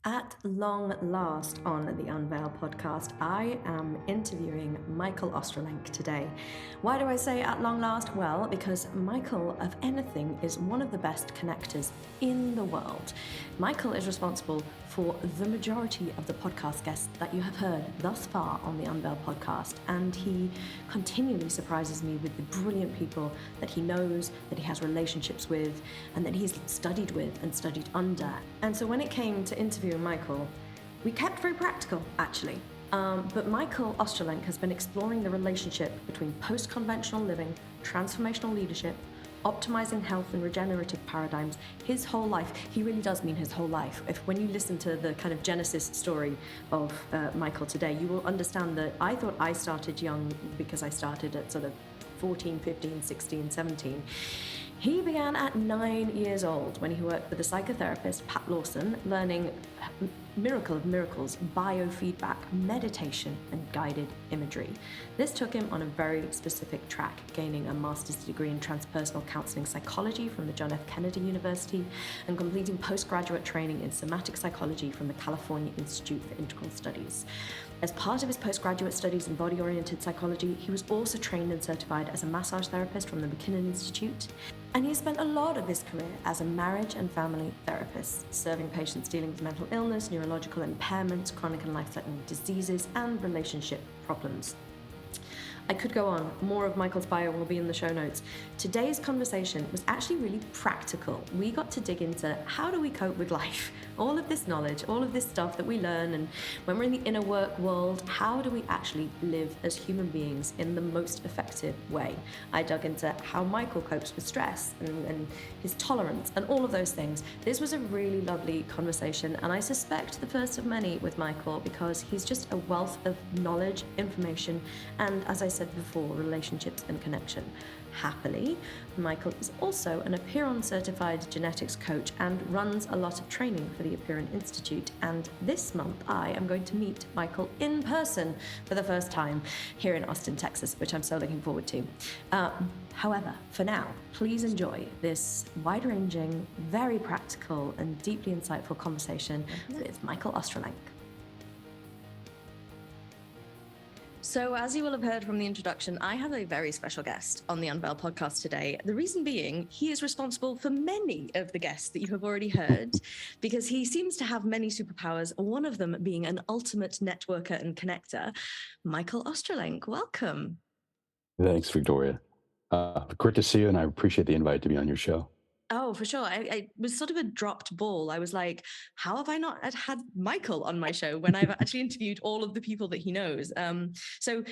At long last on the Unveil Podcast, I am interviewing Michael Ostrolenk today. Why do I say at long last? Well, because Michael, of anything, is one of the best connectors in the world. Michael is responsible for the majority of the podcast guests that you have heard thus far on the Unveil Podcast, and he continually surprises me with the brilliant people that he knows, that he has relationships with, and that he's studied with and studied under. And so when it came to interviewing Michael, we kept very practical, actually. But Michael Ostrolenk has been exploring the relationship between post-conventional living, transformational leadership, optimizing health and regenerative paradigms his whole life. He really does mean his whole life. When you listen to the kind of genesis story of Michael today, you will understand that I thought I started young because I started at sort of 14, 15, 16, 17. He began at 9 years old when he worked with a psychotherapist, Pat Lawson, learning miracle of miracles, biofeedback, meditation, and guided imagery. This took him on a very specific track, gaining a master's degree in transpersonal counseling psychology from the John F. Kennedy University and completing postgraduate training in somatic psychology from the California Institute for Integral Studies. As part of his postgraduate studies in body-oriented psychology, he was also trained and certified as a massage therapist from the McKinnon Institute. And he spent a lot of his career as a marriage and family therapist, serving patients dealing with mental illness, neurological impairments, chronic and life-threatening diseases, and relationship problems. I could go on. More of Michael's bio will be in the show notes. Today's conversation was actually really practical. We got to dig into how do we cope with life? All of this knowledge, all of this stuff that we learn, and when we're in the inner work world, how do we actually live as human beings in the most effective way? I dug into how Michael copes with stress and his tolerance and all of those things. This was a really lovely conversation, and I suspect the first of many with Michael because he's just a wealth of knowledge, information, and as I said before, relationships and connection. Happily, Michael is also an Apeiron certified genetics coach and runs a lot of training for the Apeiron Institute. And this month, I am going to meet Michael in person for the first time here in Austin, Texas, which I'm so looking forward to. However, for now, please enjoy this wide-ranging, very practical, and deeply insightful conversation with Michael Ostrolenk. So as you will have heard from the introduction, I have a very special guest on the Unveil podcast today. The reason being, he is responsible for many of the guests that you have already heard because he seems to have many superpowers, one of them being an ultimate networker and connector. Michael Ostrolenk, welcome. Thanks, Victoria. Great to see you, and I appreciate the invite to be on your show. Oh, for sure. I was sort of a dropped ball. I was like, how have I not had Michael on my show when I've actually interviewed all of the people that he knows? So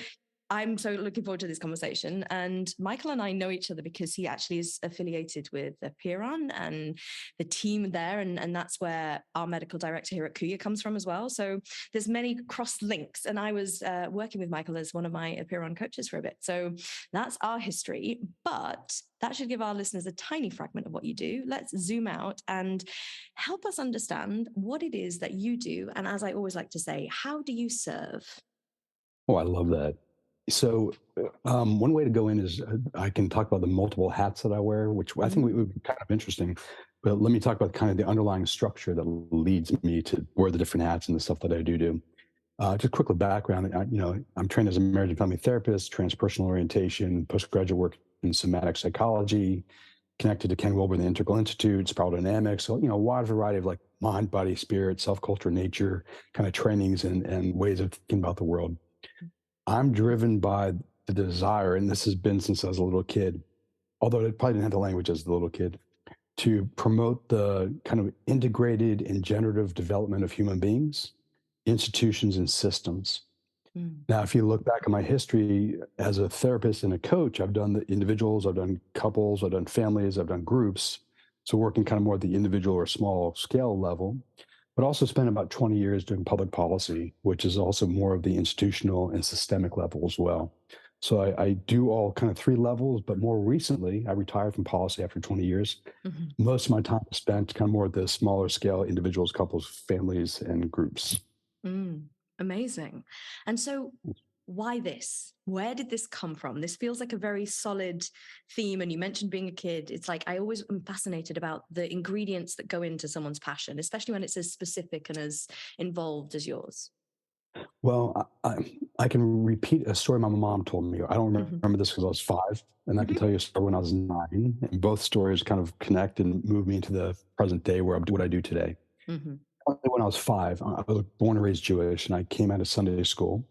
I'm so looking forward to this conversation. And Michael and I know each other because he actually is affiliated with Apeiron and the team there. And that's where our medical director here at Kuya comes from as well. So there's many cross links. And I was working with Michael as one of my Apeiron coaches for a bit. So that's our history. But that should give our listeners a tiny fragment of what you do. Let's zoom out and help us understand what it is that you do. And as I always like to say, how do you serve? Oh, I love that. So one way to go in is I can talk about the multiple hats that I wear, which I think would be kind of interesting. But let me talk about kind of the underlying structure that leads me to wear the different hats and the stuff that I do. Just quickly background, I'm trained as a marriage and family therapist, transpersonal orientation, postgraduate work in somatic psychology, connected to Ken Wilber and the Integral Institute, Spiral Dynamics. So, a wide variety of like mind, body, spirit, self-culture, nature, kind of trainings and ways of thinking about the world. I'm driven by the desire, and this has been since I was a little kid, although I probably didn't have the language as a little kid, to promote the kind of integrated and generative development of human beings, institutions, and systems. Now, if you look back at my history as a therapist and a coach, I've done the individuals, I've done couples, I've done families, I've done groups. So working kind of more at the individual or small scale level, but also spent about 20 years doing public policy, which is also more of the institutional and systemic level as well. So I do all kind of three levels, but more recently, I retired from policy after 20 years. Most of my time is spent kind of more at the smaller scale, individuals, couples, families, and groups. Amazing. And so why this? Where did this come from? This feels like a very solid theme. And you mentioned being a kid. It's like, I always am fascinated about the ingredients that go into someone's passion, especially when it's as specific and as involved as yours. Well, I can repeat a story my mom told me. I don't Hmm. remember this because I was 5, and I can Hmm. tell you a story when I was 9. And both stories kind of connect and move me into the present day where I do what I do today. Hmm. When I was 5, I was born and raised Jewish, and I came out of Sunday school.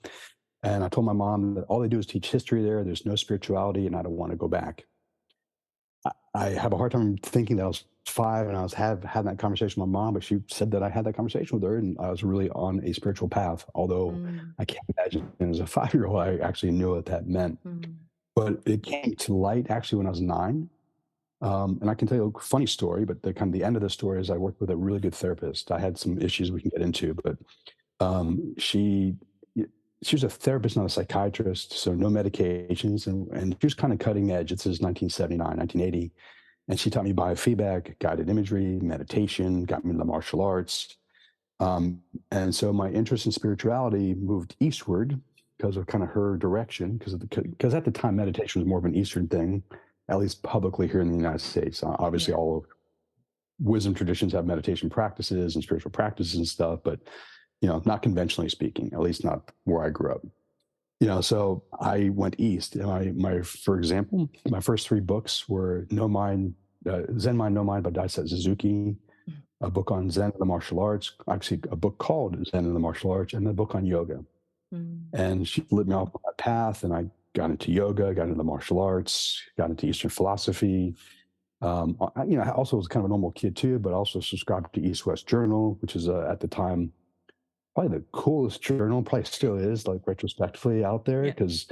And I told my mom that all they do is teach history there. There's no spirituality, and I don't want to go back. I have a hard time thinking that I was 5 and I was had that conversation with my mom, but she said that I had that conversation with her and I was really on a spiritual path. Although Mm. I can't imagine as a 5-year-old, I actually knew what that meant. Mm. But it came to light actually when I was 9. And I can tell you a funny story, but the end of the story is I worked with a really good therapist. I had some issues we can get into, but she she was a therapist, not a psychiatrist, so no medications, and she was kind of cutting edge. This is 1979, 1980, and she taught me biofeedback, guided imagery, meditation, got me into the martial arts. Um, and so my interest in spirituality moved eastward because of kind of her direction, because at the time meditation was more of an Eastern thing, at least publicly here in the United States. Obviously, Yeah. all of wisdom traditions have meditation practices and spiritual practices and stuff, but not conventionally speaking, at least not where I grew up. So I went east. And for example, my first 3 books were No Mind, Zen Mind, No Mind by Daisetsu Suzuki, Mm. a book on Zen and the martial arts, actually a book called Zen and the martial arts, and a book on yoga. Mm. And she lit me off on that path, and I got into yoga, got into the martial arts, got into Eastern philosophy. I also was kind of a normal kid too, but also subscribed to East West Journal, which is at the time probably the coolest journal, probably still is, like retrospectively out there, Yeah. because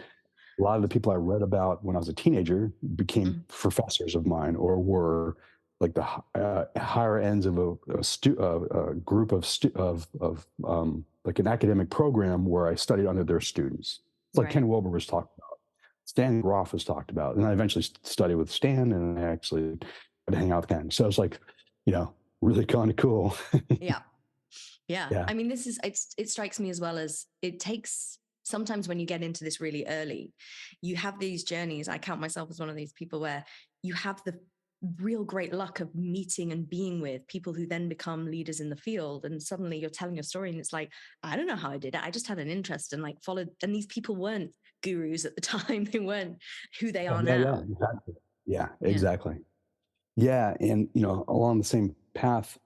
a lot of the people I read about when I was a teenager became Mm. professors of mine or were like the higher ends of a group of like an academic program where I studied under their students. It's like Right. Ken Wilber was talked about, Stan Groff was talked about, and I eventually studied with Stan, and I actually got to hang out with Ken. So it's like, really kind of cool. Yeah. Yeah. Yeah. I mean, it strikes me as well as it takes sometimes when you get into this really early, you have these journeys. I count myself as one of these people where you have the real great luck of meeting and being with people who then become leaders in the field. And suddenly you're telling your story and it's like, I don't know how I did it. I just had an interest and like followed. And these people weren't gurus at the time. They weren't who they Yeah, are yeah, yeah, now. exactly. Yeah, Yeah. exactly. Yeah, and along the same path,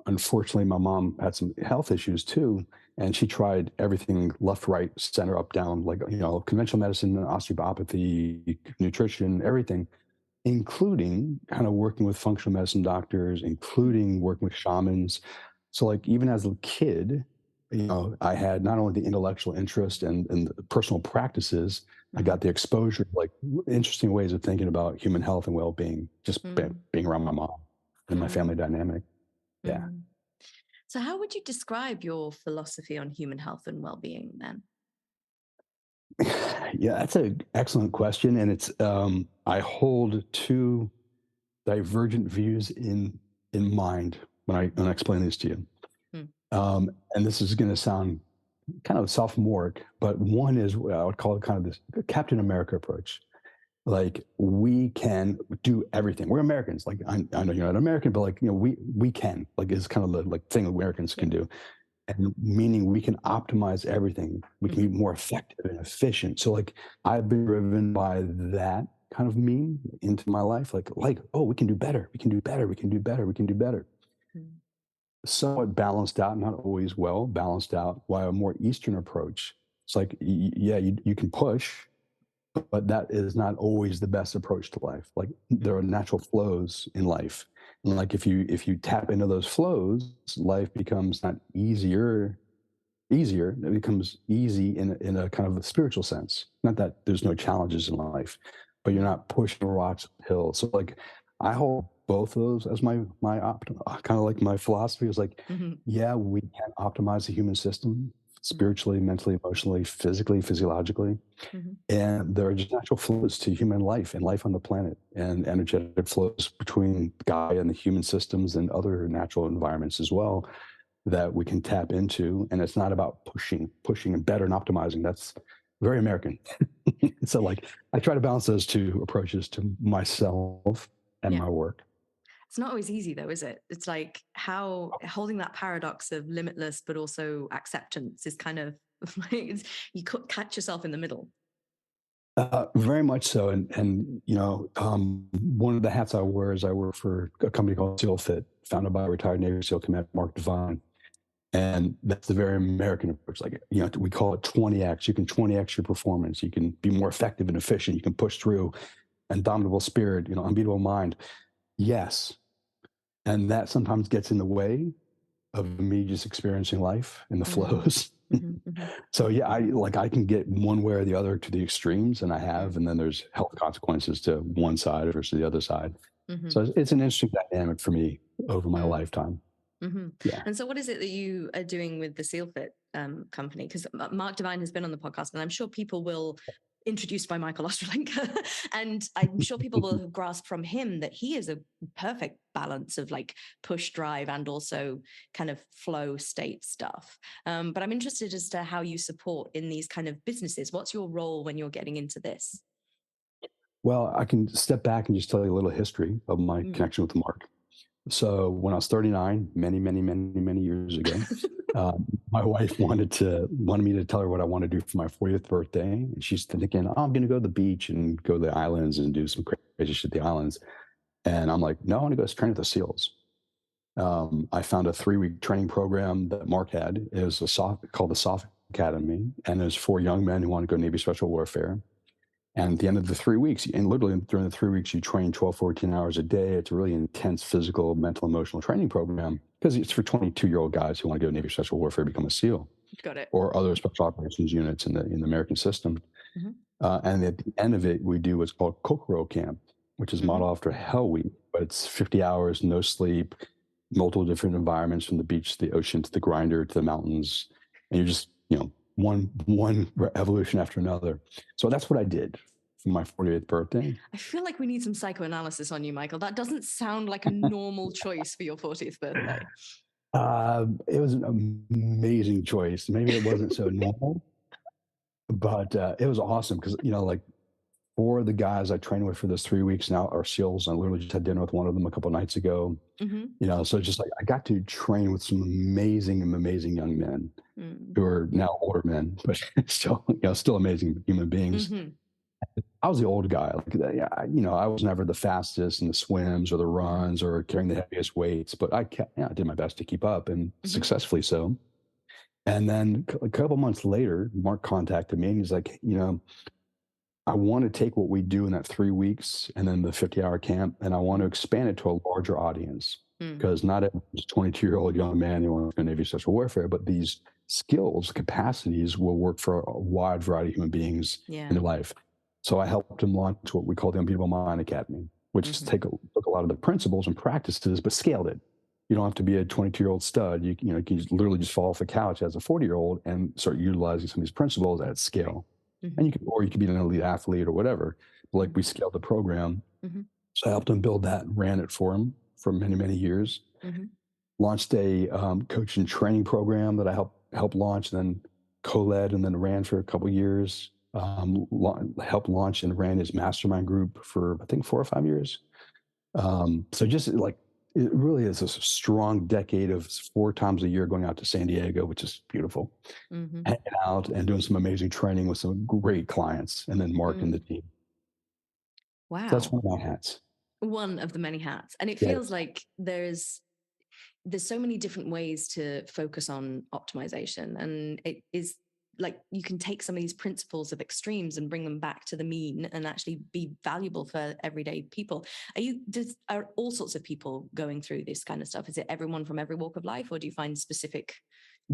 unfortunately, my mom had some health issues too, and she tried everything left, right, center, up, down, like conventional medicine, osteopathy, nutrition, everything, including kind of working with functional medicine doctors, Mm. including working with shamans. So, like, even as a kid, I had not only the intellectual interest and the personal practices, I Mm. got the exposure, like interesting ways of thinking about human health and well-being, just Mm. being around my mom and my family Mm. dynamic. Yeah. Mm. So, how would you describe your philosophy on human health and well-being then? Yeah, that's an excellent question. And I hold 2 divergent views in mind when I explain this to you. Mm. And this is going to sound kind of sophomoric, but one is what I would call it kind of this Captain America approach. Like, we can do everything. We're Americans. Like, I know you're not American, but like, we can, like, is kind of the like thing Americans Yeah. can do. And meaning we can optimize everything. We can Mm-hmm. be more effective and efficient. So like, I've been driven by that kind of meme into my life. Like, oh, we can do better. We can do better. We can do better. We can do better. Mm. Somewhat balanced out, not always well balanced out, by a more Eastern approach. It's like, yeah, you can push, but that is not always the best approach to life. Like, there are Mm. natural flows in life, and like if you tap into those flows, life becomes not easier. It becomes easy in a kind of a spiritual sense. Not that there's no challenges in life, but you're Mm. not pushing rocks uphill. So like, I hold both of those as kind of like my philosophy is like, Mm-hmm. yeah, we can optimize the human system spiritually, mentally, emotionally, physically, physiologically. Mm-hmm. And there are just natural flows to human life and life on the planet, and energetic flows between Gaia and the human systems and other natural environments as well, that we can tap into. And it's not about pushing and better and optimizing. very American. So like I try to balance those two approaches to myself and Yeah. my work. It's not always easy though, is it? It's like how holding that paradox of limitless but also acceptance is kind of like you could catch yourself in the middle. Very much so. And one of the hats I wear is I work for a company called SEALFit, founded by retired Navy SEAL Commander Mark Devine. And that's the very American approach. Like, we call it 20x. You can 20x your performance. You can be more effective and efficient. You can push through. Indomitable spirit, unbeatable mind. Yes. And that sometimes gets in the way of me just experiencing life and the flows. So yeah, I can get one way or the other to the extremes, and I have, and then there's health consequences to one side versus the other side. So it's an interesting dynamic for me over my lifetime. Yeah. And so what is it that you are doing with the SEALFit company? Because Mark Devine has been on the podcast, and I'm sure people will, introduced by Michael Ostrolenk, and I'm sure people will have grasped from him that he is a perfect balance of like push drive and also kind of flow state stuff. But I'm interested as to how you support in these kind of businesses. What's your role when you're getting into this? Well, I can step back and just tell you a little history of my connection with Mark. So when I was 39, many, many, many, many years ago, my wife wanted me to tell her what I want to do for my 40th birthday. And she's thinking, oh, I'm going to go to the beach and go to the islands and do some crazy shit at the islands. And I'm like, no, I want to go train with the SEALs. I found a 3-week training program that Mark had. It was called the SOF Academy. And it was for young men who want to go Navy Special Warfare. And at the end of the 3 weeks, and literally during the 3 weeks, you train 12, 14 hours a day. It's a really intense physical, mental, emotional training program because it's for 22-year-old guys who want to go Navy Special Warfare, become a SEAL. Got it. Or other special operations units in the American system. And at the end of it, we do what's called Kokoro Camp, which is modeled after Hell Week, but it's 50 hours, no sleep, multiple different environments from the beach to the ocean to the grinder to the mountains. And you're just, one evolution after another. So that's what I did for my 48th birthday. I feel like we need some psychoanalysis on you, Michael. That doesn't sound like a normal choice for your 40th birthday. It was an amazing choice. Maybe it wasn't so normal, but it was awesome because, like 4 of the guys I trained with for those 3 weeks now are SEALs. I literally just had dinner with one of them a couple of nights ago. So just like I got to train with some amazing young men who are now older men, but still amazing human beings. I was the old guy. I was never the fastest in the swims or the runs or carrying the heaviest weights, but I did my best to keep up and successfully so. And then a couple months later, Mark contacted me and he's like, I want to take what we do in that 3 weeks and then the 50-hour camp, and I want to expand it to a larger audience because not everyone's 22-year-old young man who wants to go Navy Special Warfare, but these skills, capacities will work for a wide variety of human beings in their life. So I helped him launch what we call the Unbeatable Mind Academy, which is took a lot of the principles and practices, but scaled it. You don't have to be a 22-year-old stud. You can just literally just fall off the couch as a 40-year-old and start utilizing some of these principles at scale. And you can be an elite athlete or whatever. But like we scaled the program. So I helped him build that and ran it for him for many, many years. Launched a coach and training program that I helped launch, and then co-led and then ran for a couple of years. Helped launch and ran his mastermind group for I think 4 or 5 years. So just like it really is a strong decade of 4 times a year going out to San Diego, which is beautiful, hanging out and doing some amazing training with some great clients, and then Mark and the team. Wow. So that's one of my hats. One of the many hats. And it feels like there's so many different ways to focus on optimization. And it is like you can take some of these principles of extremes and bring them back to the mean and actually be valuable for everyday people. Are all sorts of people going through this kind of stuff? Is it everyone from every walk of life, or do you find specific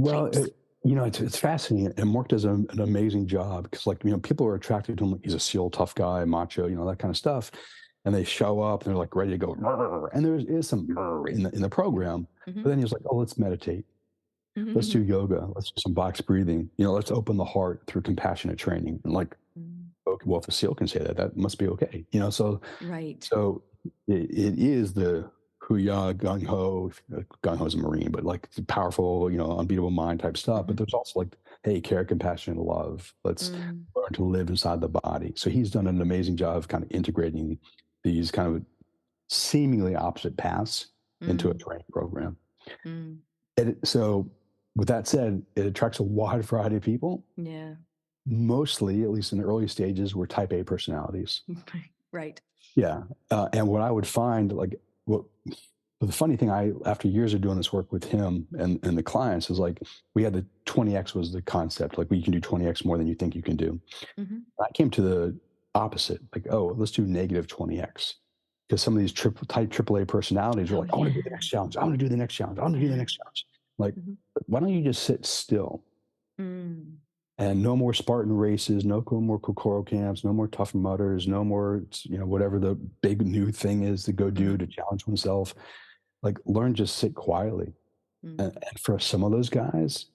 types? It's fascinating, and Mark does an amazing job because, people are attracted to him. He's a SEAL, tough guy, macho, that kind of stuff, and they show up and they're like ready to go, and there is some in the program, but then he's like, oh, let's meditate. Let's do yoga. Let's do some box breathing. Let's open the heart through compassionate training. And okay, well, if a SEAL can say that, that must be okay. So right. So it is the hoo-yah, gung-ho. Gung-ho is a Marine, but like powerful, unbeatable mind type stuff. But Mm-hmm. there's also like, hey, care, compassion, and love. Let's Mm. learn to live inside the body. So he's done an amazing job of kind of integrating these kind of seemingly opposite paths into a Mm. training program. Mm. So with that said, it attracts a wide variety of people. Yeah. Mostly, at least in the early stages, were type A personalities. Right. Yeah. And what I would find, like, what the funny thing, after years of doing this work with him and the clients, is like, we had the 20x was the concept. Like, you can do 20x more than you think you can do. Mm-hmm. I came to the opposite, like, oh, let's do negative 20x. Because some of these type AAA personalities are Oh like, I want to do yeah. the next challenge. I want to do the next challenge. I want to do the Yeah. next challenge. Like, Mm-hmm. why don't you just sit still? Mm. And no more Spartan races, no more Kokoro camps, no more Tough Mudders, no more, whatever the big new thing is to go do Mm. to challenge oneself. Like, learn just sit quietly. Mm. And for some of those guys,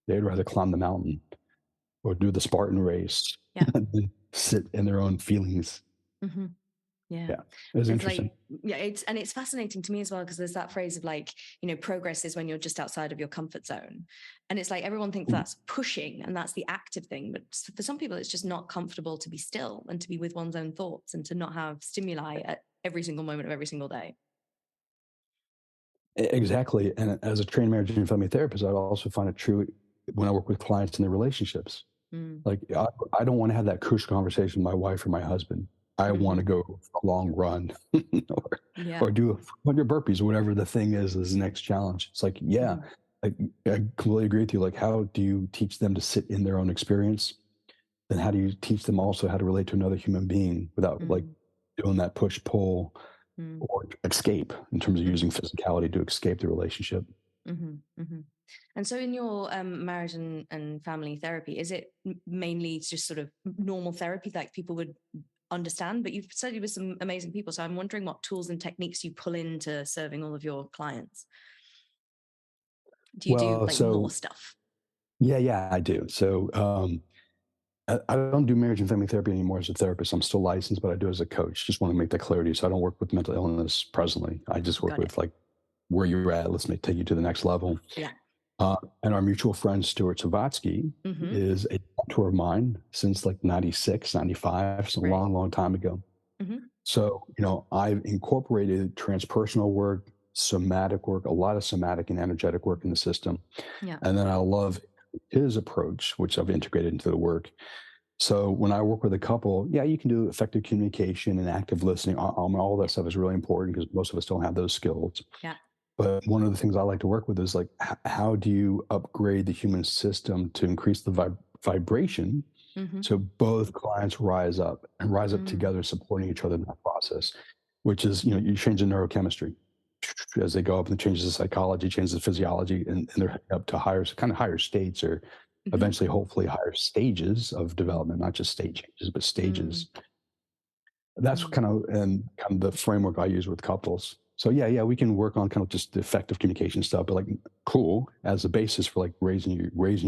they'd rather climb the mountain or do the Spartan race Yeah. than sit in their own feelings. Mm-hmm. Yeah. Yeah, it was It's interesting. like, yeah, it's fascinating to me as well, because there's that phrase of like, progress is when you're just outside of your comfort zone. And it's like everyone thinks that's pushing and that's the active thing. But for some people, it's just not comfortable to be still and to be with one's own thoughts and to not have stimuli at every single moment of every single day. Exactly. And as a trained marriage and family therapist, I also find it true when I work with clients in their relationships. Mm. Like, I don't want to have that crucial conversation with my wife or my husband. I want to Mm-hmm. go for a long run or, Yeah. or do 100 burpees or whatever the thing is the next challenge. It's like, yeah, Mm-hmm. like, I completely agree with you. Like, how do you teach them to sit in their own experience? Then how do you teach them also how to relate to another human being without like Mm. doing that push pull Mm. or escape, in terms of Mm. using physicality to escape the relationship? Mm-hmm. Mm-hmm. And so in your marriage and family therapy, is it mainly just sort of normal therapy like people would understand? But you've studied with some amazing people. So I'm wondering what tools and techniques you pull into serving all of your clients. Do you do Well, like more so stuff? yeah, I do. So I don't do marriage and family therapy anymore as a therapist. I'm still licensed, but I do as a coach. Just want to make that clarity. So I don't work with mental illness presently. I just work Got it. with like where you're at. Let's take you to the next level. Yeah. And our mutual friend, Stuart Savatsky, Mm-hmm. is a mentor of mine since like 96, 95. It's a Right. long, long time ago. Mm-hmm. So, I've incorporated transpersonal work, somatic work, a lot of somatic and energetic work in the system. Yeah. And then I love his approach, which I've integrated into the work. So when I work with a couple, yeah, you can do effective communication and active listening. All that stuff is really important because most of us don't have those skills. Yeah. But one of the things I like to work with is like, how do you upgrade the human system to increase the vibration Mm-hmm. so both clients rise up and rise up Mm. together, supporting each other in that process, which is, you change the neurochemistry as they go up, and it changes the psychology, changes the physiology, and they're up to higher states, or Mm-hmm. eventually, hopefully, higher stages of development, not just state changes, but Mm. stages. That's Mm. kind of the framework I use with couples. So yeah, we can work on kind of just the effective communication stuff, but like, cool, as a basis for like raising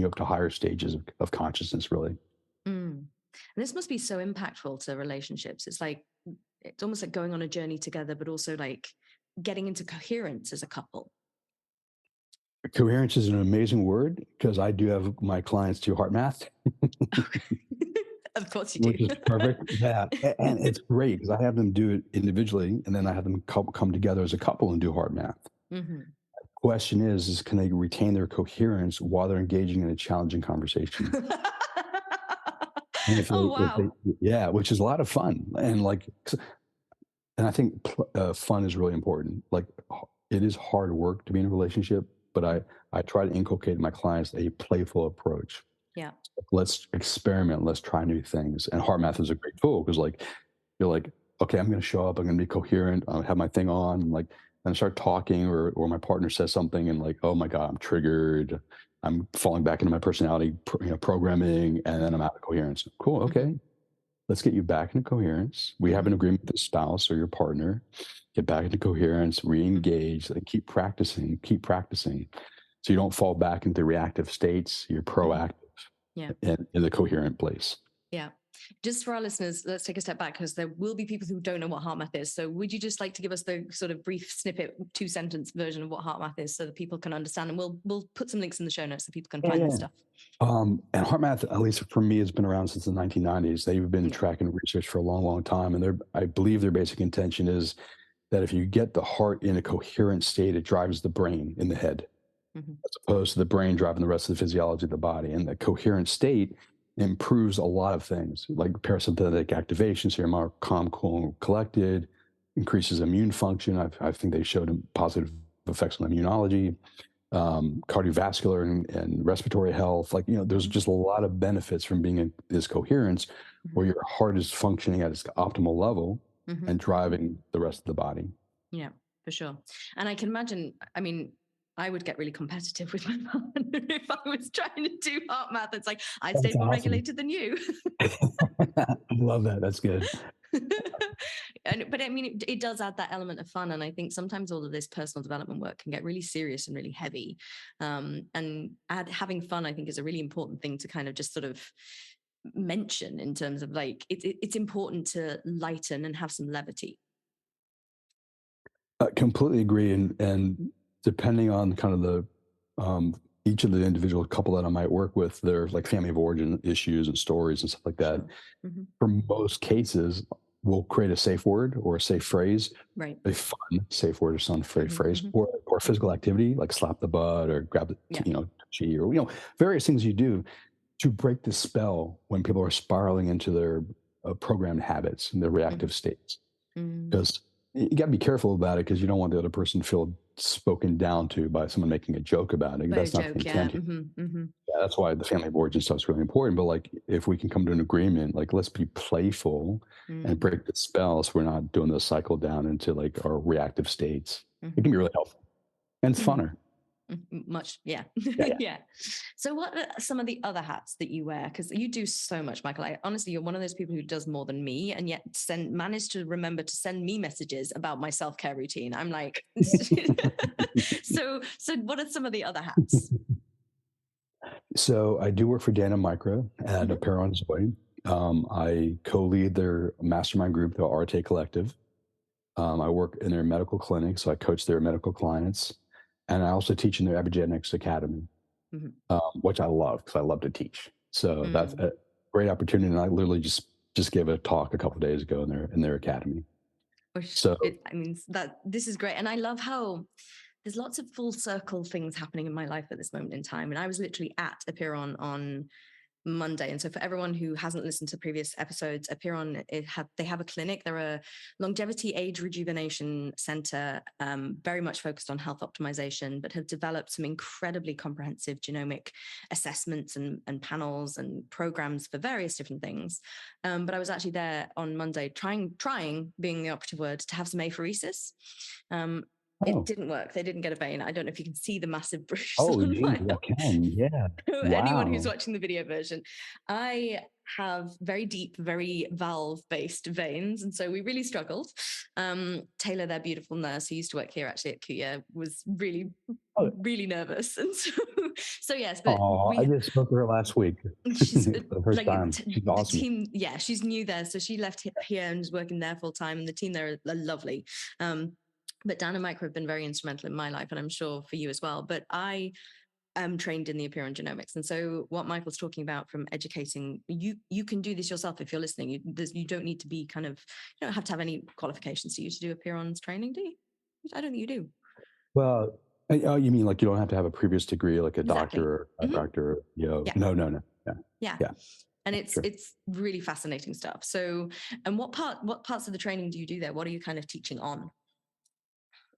you up to higher stages of consciousness, really. Mm. And this must be so impactful to relationships. It's almost like going on a journey together, but also like getting into coherence as a couple. Coherence is an amazing word because I do have my clients do HeartMath, Of course you do. which is perfect. Yeah, and it's great because I have them do it individually, and then I have them come together as a couple and do HeartMath. Mm-hmm. Question is can they retain their coherence while they're engaging in a challenging conversation? And Oh, wow. yeah, which is a lot of fun, and and I think fun is really important. Like, it is hard work to be in a relationship, but I try to inculcate in my clients a playful approach. Yeah. Let's experiment. Let's try new things. And HeartMath is a great tool because, like, you're like, okay, I'm going to show up. I'm going to be coherent. I'll have my thing on. Like, and I start talking, or my partner says something, and like, oh my god, I'm triggered. I'm falling back into my personality, programming, and then I'm out of coherence. Cool. Mm-hmm. Okay, let's get you back into coherence. We have an agreement with the spouse or your partner. Get back into coherence. Re-engage. And keep practicing. Keep practicing. So you don't fall back into reactive states. You're Mm-hmm. proactive Yeah. in the coherent place. Yeah. Just for our listeners, let's take a step back because there will be people who don't know what HeartMath is. So would you just like to give us the sort of brief snippet, 2-sentence version of what HeartMath is so that people can understand? And we'll put some links in the show notes so people can find this stuff. And HeartMath, at least for me, has been around since the 1990s. They've been tracking research for a long, long time. And I believe their basic intention is that if you get the heart in a coherent state, it drives the brain in the head, as opposed to the brain driving the rest of the physiology of the body. And the coherent state improves a lot of things, like parasympathetic activation, so you're more calm, cool, and collected, increases immune function. I think they showed positive effects on immunology, cardiovascular and respiratory health. Like, there's just a lot of benefits from being in this coherence where your heart is functioning at its optimal level and driving the rest of the body. Yeah, for sure. And I can imagine, I mean, I would get really competitive with my partner if I was trying to do HeartMath. It's like, I'd stay more regulated than you. I love that. That's good. But I mean, it does add that element of fun. And I think sometimes all of this personal development work can get really serious and really heavy. And having fun, I think, is a really important thing to kind of just sort of mention in terms of like, it's important to lighten and have some levity. I completely agree. And depending on kind of the each of the individual couple that I might work with, their like family of origin issues and stories and stuff like that. For most cases, we'll create a safe word or a safe phrase, right? A fun safe word or some phrase, or physical activity like slap the butt or grab the touchy, or various things you do to break the spell when people are spiraling into their programmed habits and their reactive states. Because you got to be careful about it, because you don't want the other person to feel spoken down to by someone making a joke about it. That's not the intention. Yeah, that's why the family of origin stuff is really important. But like, if we can come to an agreement, like, let's be playful and break the spell, so we're not doing the cycle down into like our reactive states. It can be really helpful, and it's funner. Much, yeah. So what are some of the other hats that you wear? Because you do so much, Michael. Honestly, you're one of those people who does more than me, and yet managed to remember to send me messages about my self-care routine. I'm like, so what are some of the other hats? So I do work for Dana Micro at Apeiron Zoe. I co-lead their mastermind group, the Arte Collective. I work in their medical clinic, so I coach their medical clients. And I also teach in their Emergent Academy, which I love, because I love to teach. So that's a great opportunity. And I literally just gave a talk a couple of days ago in their academy. This is great. And I love how there's lots of full circle things happening in my life at this moment in time. And I was literally at Apeiron on Monday. And so for everyone who hasn't listened to previous episodes, Apeiron, they have a clinic. They're a longevity age rejuvenation center, very much focused on health optimization, but have developed some incredibly comprehensive genomic assessments and panels and programs for various different things. But I was actually there on Monday trying, being the operative word, to have some apheresis. It didn't work. They didn't get a vein. I don't know if you can see the massive bruise. Oh, I can. Yeah. Wow. Anyone who's watching the video version, I have very deep, very valve-based veins, and so we really struggled. Taylor, their beautiful nurse who used to work here actually at Kuya, was really, really nervous, and so yes. But I just spoke to her last week. She's the first time. She's awesome. The team, she's new there, so she left here and is working there full time. And the team there are lovely. But Dan and Micro have been very instrumental in my life, and I'm sure for you as well. But I am trained in the Apeiron genomics. And so what Michael's talking about from educating, you can do this yourself if you're listening. You don't need to be you don't have to have any qualifications to do Apeiron's training, do you? I don't think you do. Well, you mean like you don't have to have a previous degree, like a doctor or a doctor? No. Yeah. And it's really fascinating stuff. So, and what parts of the training do you do there? What are you kind of teaching on?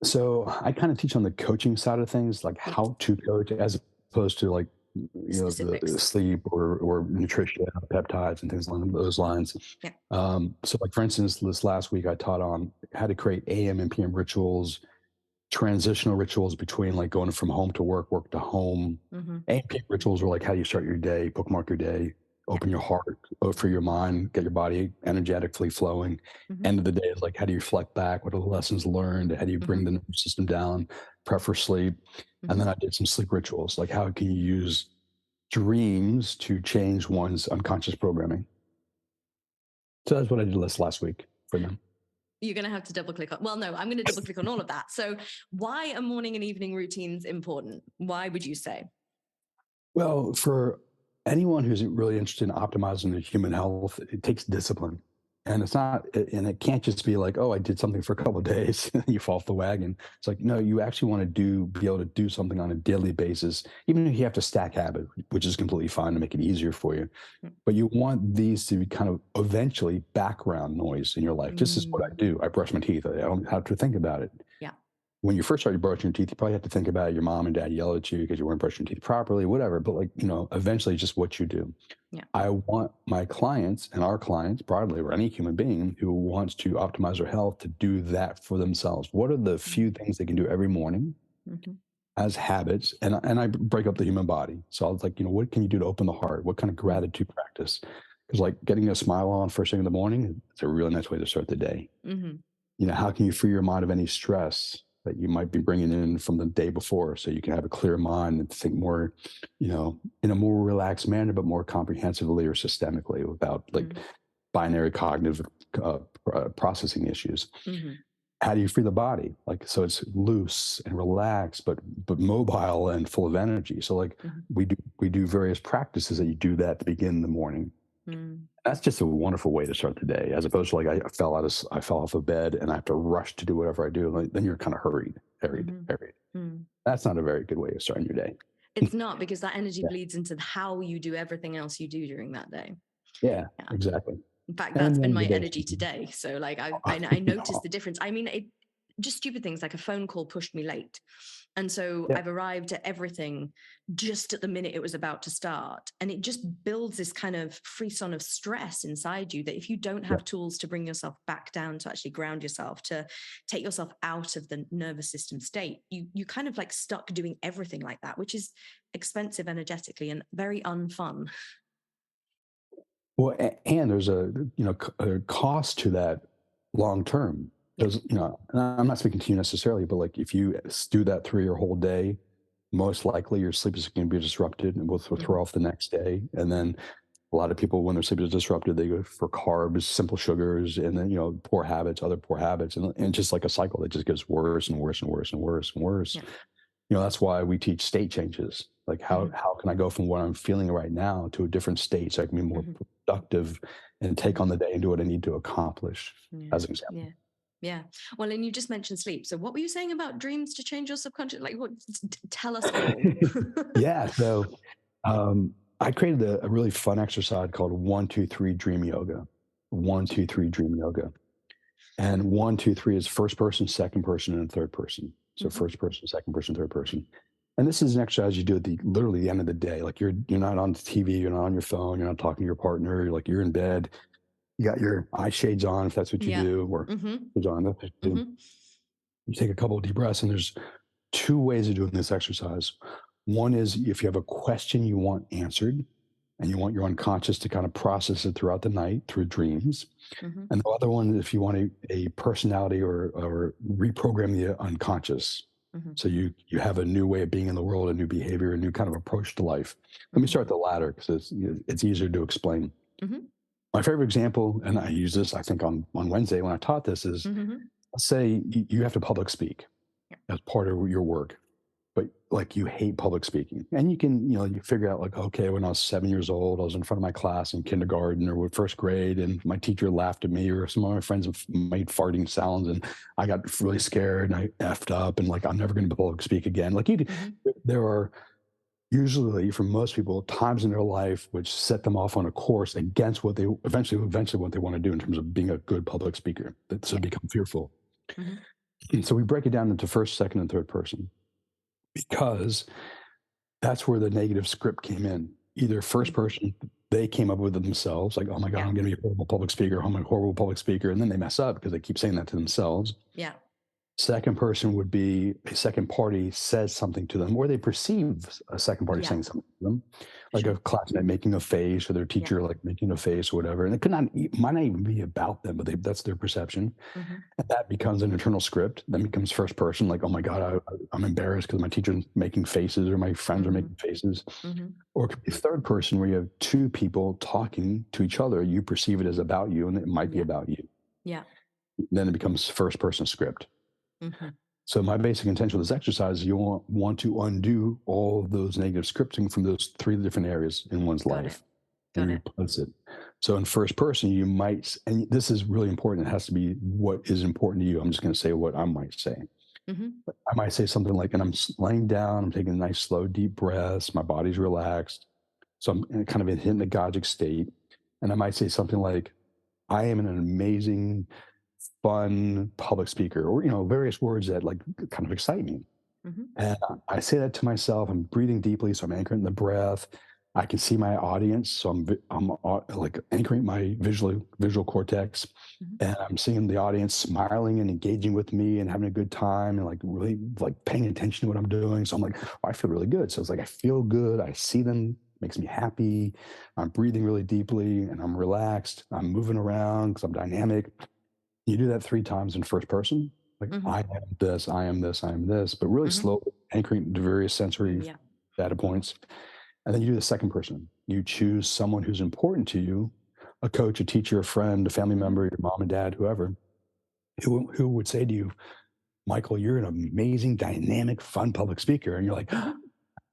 So I kind of teach on the coaching side of things, like how to coach, as opposed to like, the sleep or nutrition, peptides and things along those lines. Yeah. So like, for instance, this last week I taught on how to create AM and PM rituals, transitional rituals between like going from home to work to home. AM PM rituals were like, how do you start your day, bookmark your day, open your heart, for your mind, get your body energetically flowing. End of the day is like, how do you reflect back? What are the lessons learned? How do you bring the nervous system down, prep for sleep? And then I did some sleep rituals, like how can you use dreams to change one's unconscious programming? So that's what I did last week for them. You're going to have to double click on, well, no, I'm going to double click on all of that. So why are morning and evening routines important? Why would you say? Well, for anyone who's really interested in optimizing their human health, it takes discipline. And it's not, and it can't just be like, oh, I did something for a couple of days, and you fall off the wagon. It's like, no, you actually want to be able to do something on a daily basis, even if you have to stack habit, which is completely fine to make it easier for you. But you want these to be kind of eventually background noise in your life. This is what I do. I brush my teeth. I don't have to think about it. Yeah. When you first started brushing your teeth, you probably had to think about it. Your mom and dad yelled at you because you weren't brushing your teeth properly, whatever. But eventually just what you do. Yeah. I want my clients and our clients broadly, or any human being who wants to optimize their health, to do that for themselves. What are the few things they can do every morning as habits? And I break up the human body. So I was like, what can you do to open the heart? What kind of gratitude practice? Because like getting a smile on first thing in the morning, it's a really nice way to start the day. How can you free your mind of any stress that you might be bringing in from the day before, so you can have a clear mind and think more, in a more relaxed manner, but more comprehensively or systemically, without like binary cognitive processing issues. How do you free the body? Like, so it's loose and relaxed, but mobile and full of energy. So like we do various practices that you do that to begin the morning. That's just a wonderful way to start the day, as opposed to like I fell off of bed and I have to rush to do whatever I do. Like, then you're kind of hurried. That's not a very good way of starting your day. It's not, because that energy bleeds into how you do everything else you do during that day. Yeah. Exactly. In fact, that's been my energy today. So like I noticed the difference. I mean, just stupid things like a phone call pushed me late. And so I've arrived at everything just at the minute it was about to start. And it just builds this kind of frisson of stress inside you, that if you don't have tools to bring yourself back down, to actually ground yourself, to take yourself out of the nervous system state, you kind of like stuck doing everything like that, which is expensive energetically and very unfun. Well, and there's a cost to that long term. Because, and I'm not speaking to you necessarily, but like if you do that through your whole day, most likely your sleep is going to be disrupted and will throw off the next day. And then a lot of people, when their sleep is disrupted, they go for carbs, simple sugars, and then, other poor habits. And just like a cycle that just gets worse and worse and worse and worse and worse. That's why we teach state changes. Like how can I go from what I'm feeling right now to a different state, so I can be more productive and take on the day and do what I need to accomplish, as an example. Yeah. Well, and you just mentioned sleep. So what were you saying about dreams to change your subconscious? Like, what? Tell us all. Yeah. So I created a really fun exercise called 1, 2, 3 Dream Yoga. 1, 2, 3 Dream Yoga. And 1, 2, 3 is first person, second person, and third person. So first person, second person, third person. And this is an exercise you do at literally the end of the day. Like you're not on the TV, you're not on your phone, you're not talking to your partner. You're in bed. You got your eye shades on, if that's what you do, or on. That's what you do. You take a couple of deep breaths, and there's 2 ways of doing this exercise. One is if you have a question you want answered, and you want your unconscious to kind of process it throughout the night through dreams. And the other one is if you want a personality or reprogram the unconscious. So you have a new way of being in the world, a new behavior, a new kind of approach to life. Let me start the latter, because it's easier to explain. My favorite example, and I use this, I think, on Wednesday when I taught this, is let's say you have to public speak as part of your work, but like you hate public speaking. And you can, you figure out like, okay, when I was 7 years old, I was in front of my class in kindergarten or first grade, and my teacher laughed at me, or some of my friends made farting sounds, and I got really scared and I effed up, and like, I'm never going to public speak again. Like there are usually, for most people, times in their life which set them off on a course against what they eventually what they want to do in terms of being a good public speaker. So become fearful. And so we break it down into first, second, and third person, because that's where the negative script came in. Either first person, they came up with it themselves, like, oh my God, I'm going to be a horrible public speaker. I'm a horrible public speaker. And then they mess up because they keep saying that to themselves. Second person would be a second party says something to them, or they perceive a second party Yeah, saying something to them, like a sure. classmate making a face or their Yeah. teacher like making a face or whatever. And it might not even be about them, but that's their perception. Mm-hmm. And that becomes an internal script. Then becomes first person, like, oh my God, I'm embarrassed because my teacher's making faces or my friends are Mm-hmm. making faces. Mm-hmm. Or it could be third person where you have two people talking to each other. You perceive it as about you, and it might be Yeah. about you. Yeah. Then it becomes first person script. Mm-hmm. So my basic intention with this exercise is you want to undo all of those negative scripting from those three different areas in one's Got it. life and Got it. replace it. So in first person, you might, and this is really important. It has to be what is important to you. I'm just going to say what I might say. Mm-hmm. I might say something like, and I'm laying down, I'm taking a nice, slow, deep breaths. My body's relaxed. So I'm kind of in a hypnagogic state. And I might say something like, I am an amazing, fun public speaker, or, various words that like kind of excite me. Mm-hmm. And I say that to myself. I'm breathing deeply, so I'm anchoring the breath. I can see my audience, so I'm like anchoring my visual cortex, Mm-hmm. and I'm seeing the audience smiling and engaging with me and having a good time and like really like paying attention to what I'm doing. So I'm like, oh, I feel really good. So it's like I feel good. I see them, makes me happy. I'm breathing really deeply and I'm relaxed. I'm moving around because I'm dynamic. You do that 3 times in first person, like, Mm-hmm. I am this, I am this, I am this, but really Mm-hmm. slowly anchoring the various sensory Yeah. data points. And then you do the second person. You choose someone who's important to you, a coach, a teacher, a friend, a family Mm-hmm. member, your mom and dad, whoever, who would say to you, Michael, you're an amazing, dynamic, fun public speaker. And you're like, Mm-hmm.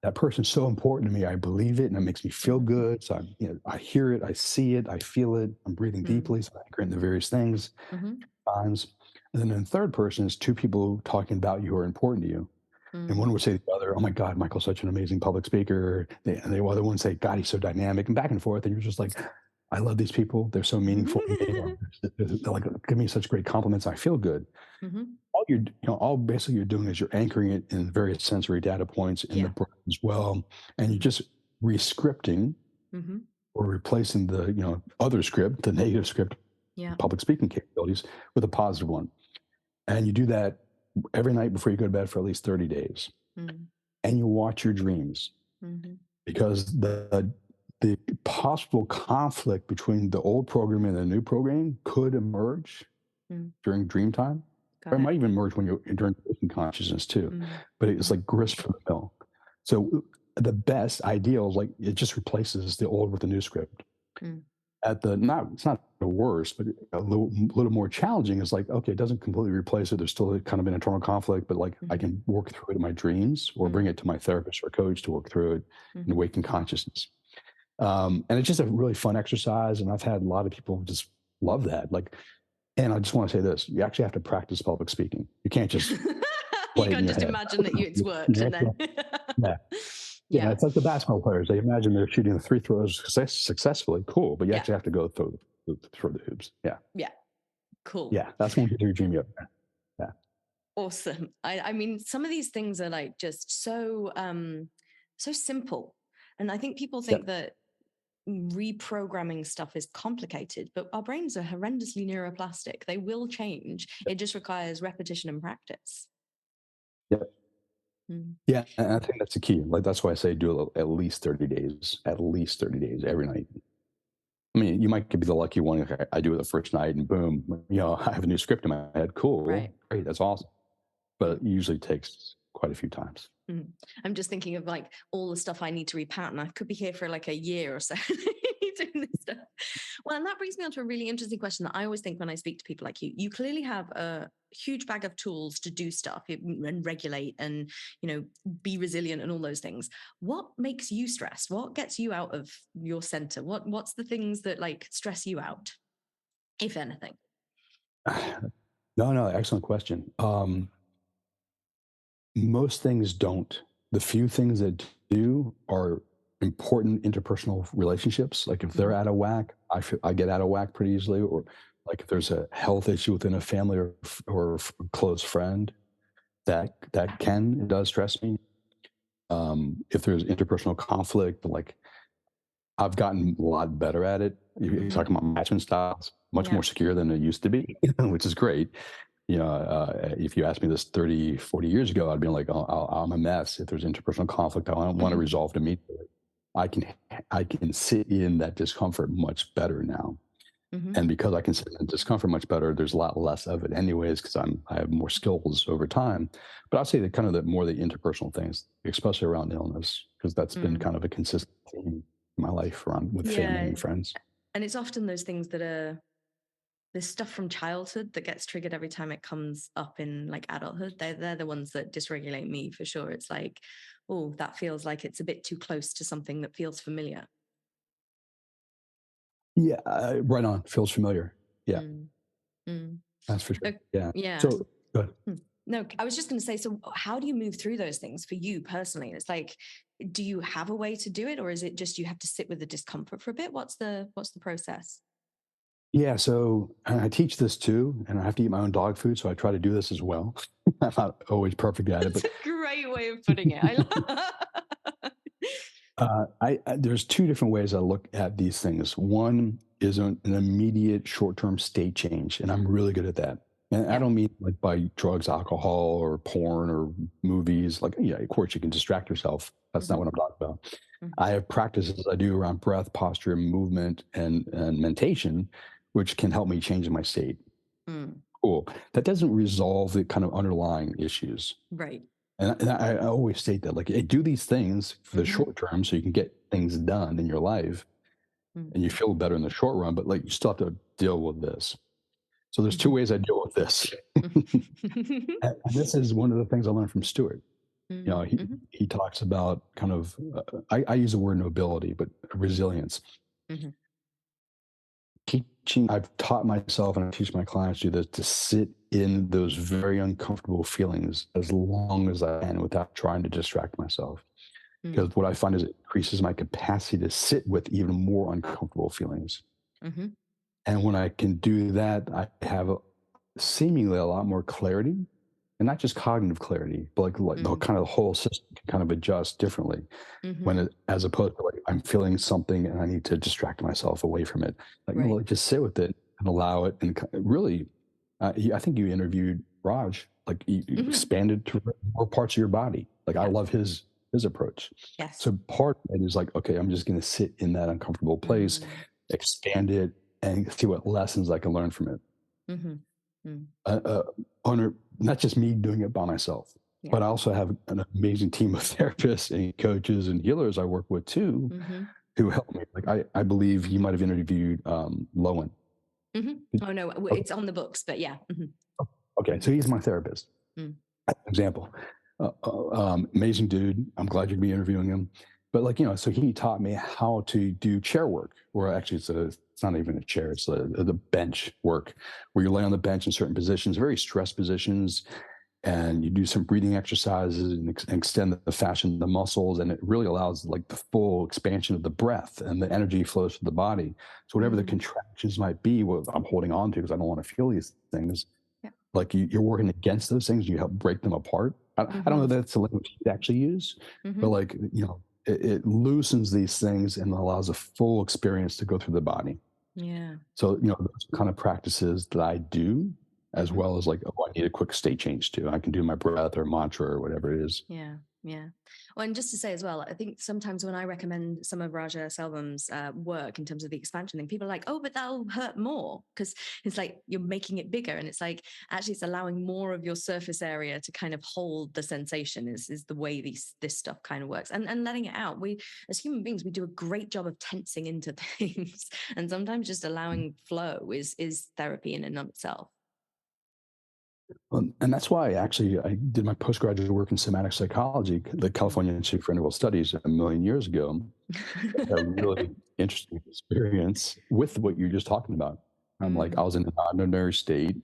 that person's so important to me. I believe it and it makes me feel Mm-hmm. good. So I hear it, I see it, I feel it. I'm breathing deeply. So I anchor in the various things Mm-hmm. times. And then in third person is two people talking about you who are important to you. And one would say to the other, oh my God, Michael's such an amazing public speaker. And the other one say, God, he's so dynamic, and back and forth. And you're just like, I love these people. They're so meaningful to me. Or they're like, give me such great compliments. I feel good. Mm-hmm. All basically you're doing is you're anchoring it in various sensory data points in the Yeah. brain as well. And you're just re-scripting Mm-hmm. or replacing the, other script, the negative script, Yeah. public speaking capabilities with a positive one. And you do that every night before you go to bed for at least 30 days. Mm-hmm. And you watch your dreams, Mm-hmm. because the possible conflict between the old program and the new program could emerge during dream time. Or Got it it. might even emerge when you're during waking consciousness too. Mm-hmm. But it's like grist for the mill. So the best ideal is like it just replaces the old with the new script. Mm. It's not the worst, but a little more challenging is like, okay, it doesn't completely replace it. There's still kind of an internal conflict, but like I can work through it in my dreams or bring it to my therapist or coach to work through it in waking consciousness. And it's just a really fun exercise. And I've had a lot of people just love that. Like, and I just want to say this, you actually have to practice public speaking. You can't just You play it in can't your just head. imagine that it's worked and then Yeah. Yeah, it's like the basketball players. They imagine they're shooting the free throws successfully. Cool, but you actually have to go through the hoops. Yeah. Yeah. Cool. Yeah, that's when you do your dream up. Yeah. Awesome. I mean, some of these things are like just so simple. And I think people think that reprogramming stuff is complicated, but our brains are horrendously neuroplastic. They will change. It just requires repetition and practice. Yeah. Yeah, and I think that's the key. Like that's why I say do at least 30 days, every night. I mean, you might be the lucky one. I do it the first night and boom, I have a new script in my head. Cool. Right. Great. That's awesome. But it usually takes quite a few times. I'm just thinking of like all the stuff I need to repattern. I could be here for like a year or so doing this stuff. Well, and that brings me on to a really interesting question that I always think when I speak to people like you. You clearly have a huge bag of tools to do stuff and regulate and, be resilient and all those things. What makes you stressed? What gets you out of your center? What's the things that like stress you out, if anything? No, excellent question. Most things don't. The few things that do are important interpersonal relationships. Like if they're out of whack, I get out of whack pretty easily. Or like if there's a health issue within a family or a close friend, that does stress me. If there's interpersonal conflict, like I've gotten a lot better at it. You're talking about matching styles, much more secure than it used to be, which is great. If you asked me this 30, 40 years ago, I'd be like, oh, I'm a mess. If there's interpersonal conflict, I don't want to Mhm. resolve it immediately. I can I can sit in that discomfort much better now. Mhm. And because I can sit in discomfort much better, there's a lot less of it anyways, because I have more skills over time. But I'll say that kind of more the interpersonal things, especially around illness, because that's been Mm. kind of a consistent theme in my life around with family Yeah. and friends. And it's often those things that are there's stuff from childhood that gets triggered every time it comes up in like adulthood. They're the ones that dysregulate me for sure. It's like, oh, that feels like it's a bit too close to something that feels familiar. Yeah, right on. Feels familiar. Yeah, Mm. Mm. that's for sure. Uh, Yeah. yeah. So, good. Hmm. No, I was just going to say, so how do you move through those things for you personally? It's like, do you have a way to do it, or is it just you have to sit with the discomfort for a bit? What's the process? Yeah, so and I teach this too, and I have to eat my own dog food, so I try to do this as well. I'm not always perfect at it, That's but a great way of putting it. I love. there's two different ways I look at these things. One is an immediate short-term state change, and I'm really good at that. And I Yeah. don't mean like by drugs, alcohol, or porn, or movies. Like, yeah, of course you can distract yourself. That's not Hmm. what I'm talking about. Hmm. I have practices I do around breath, posture, movement, and meditation, which can help me change my state. Mm. Cool. That doesn't resolve the kind of underlying issues. Right. And I always state that, like, hey, do these things for the Hmm. short term so you can get things done in your life Mm. and you feel better in the short run, but like you still have to deal with this. So there's two Hmm. ways I deal with this. And this is one of the things I learned from Stewart. You know, Mm. Hmm. he talks about kind of I use the word nobility, but resilience. Hmm. Teaching, I've taught myself and I teach my clients to do this, to sit in those very uncomfortable feelings as long as I can without trying to distract myself. Mm. Because what I find is it increases my capacity to sit with even more uncomfortable feelings. Hmm. And when I can do that, I have seemingly a lot more clarity, and not just cognitive clarity, but like the Mm. kind of the whole system can kind of adjust differently Hmm. as opposed to like I'm feeling something and I need to distract myself away from it. Like, no, Right. like, just sit with it and allow it. And really, I think you interviewed Raj, like you Hmm. expanded to more parts of your body. Like I Yeah. love his approach. Yes. So part of it is like, okay, I'm just going to sit in that uncomfortable place, Mm. expand it, and see what lessons I can learn from it. Hmm. Mm. On not just me doing it by myself, Yeah. but I also have an amazing team of therapists and coaches and healers I work with too, Hmm. who help me. Like I believe you might have interviewed Lowen. Hmm. Oh no, Okay, it's on the books, but yeah. Hmm. okay, so he's my therapist. Mm. Example, amazing dude. I'm glad you're gonna be interviewing him. But like, so he taught me how to do chair work, or actually it's not even a chair, it's the bench work, where you lay on the bench in certain positions, very stress positions, and you do some breathing exercises and extend the fascia and the muscles, and it really allows like the full expansion of the breath and the energy flows to the body. So whatever the Mm. contractions might be, what I'm holding on to because I don't want to feel these things, Yeah. like you're working against those things, you help break them apart. I don't know Hmm. if that's the language you actually use, but Hmm. like, it loosens these things and allows a full experience to go through the body. Yeah. So, those kind of practices that I do, as Hmm. well as like, oh, I need a quick state change too. I can do my breath or mantra or whatever it is. Yeah, yeah. Well, and just to say as well, I think sometimes when I recommend some of Raja Selvam work in terms of the expansion thing, people are like, "Oh, but that'll hurt more," because it's like you're making it bigger, and it's like actually it's allowing more of your surface area to kind of hold the sensation. Is the way this stuff kind of works, and letting it out. We as human beings, we do a great job of tensing into things, and sometimes just allowing flow is therapy in and of itself. And that's why I did my postgraduate work in somatic psychology, the Mm. California Institute for Individual Studies, a million years ago. Had a really interesting experience with what you're just talking about. I'm like, I Mm. was in an ordinary state.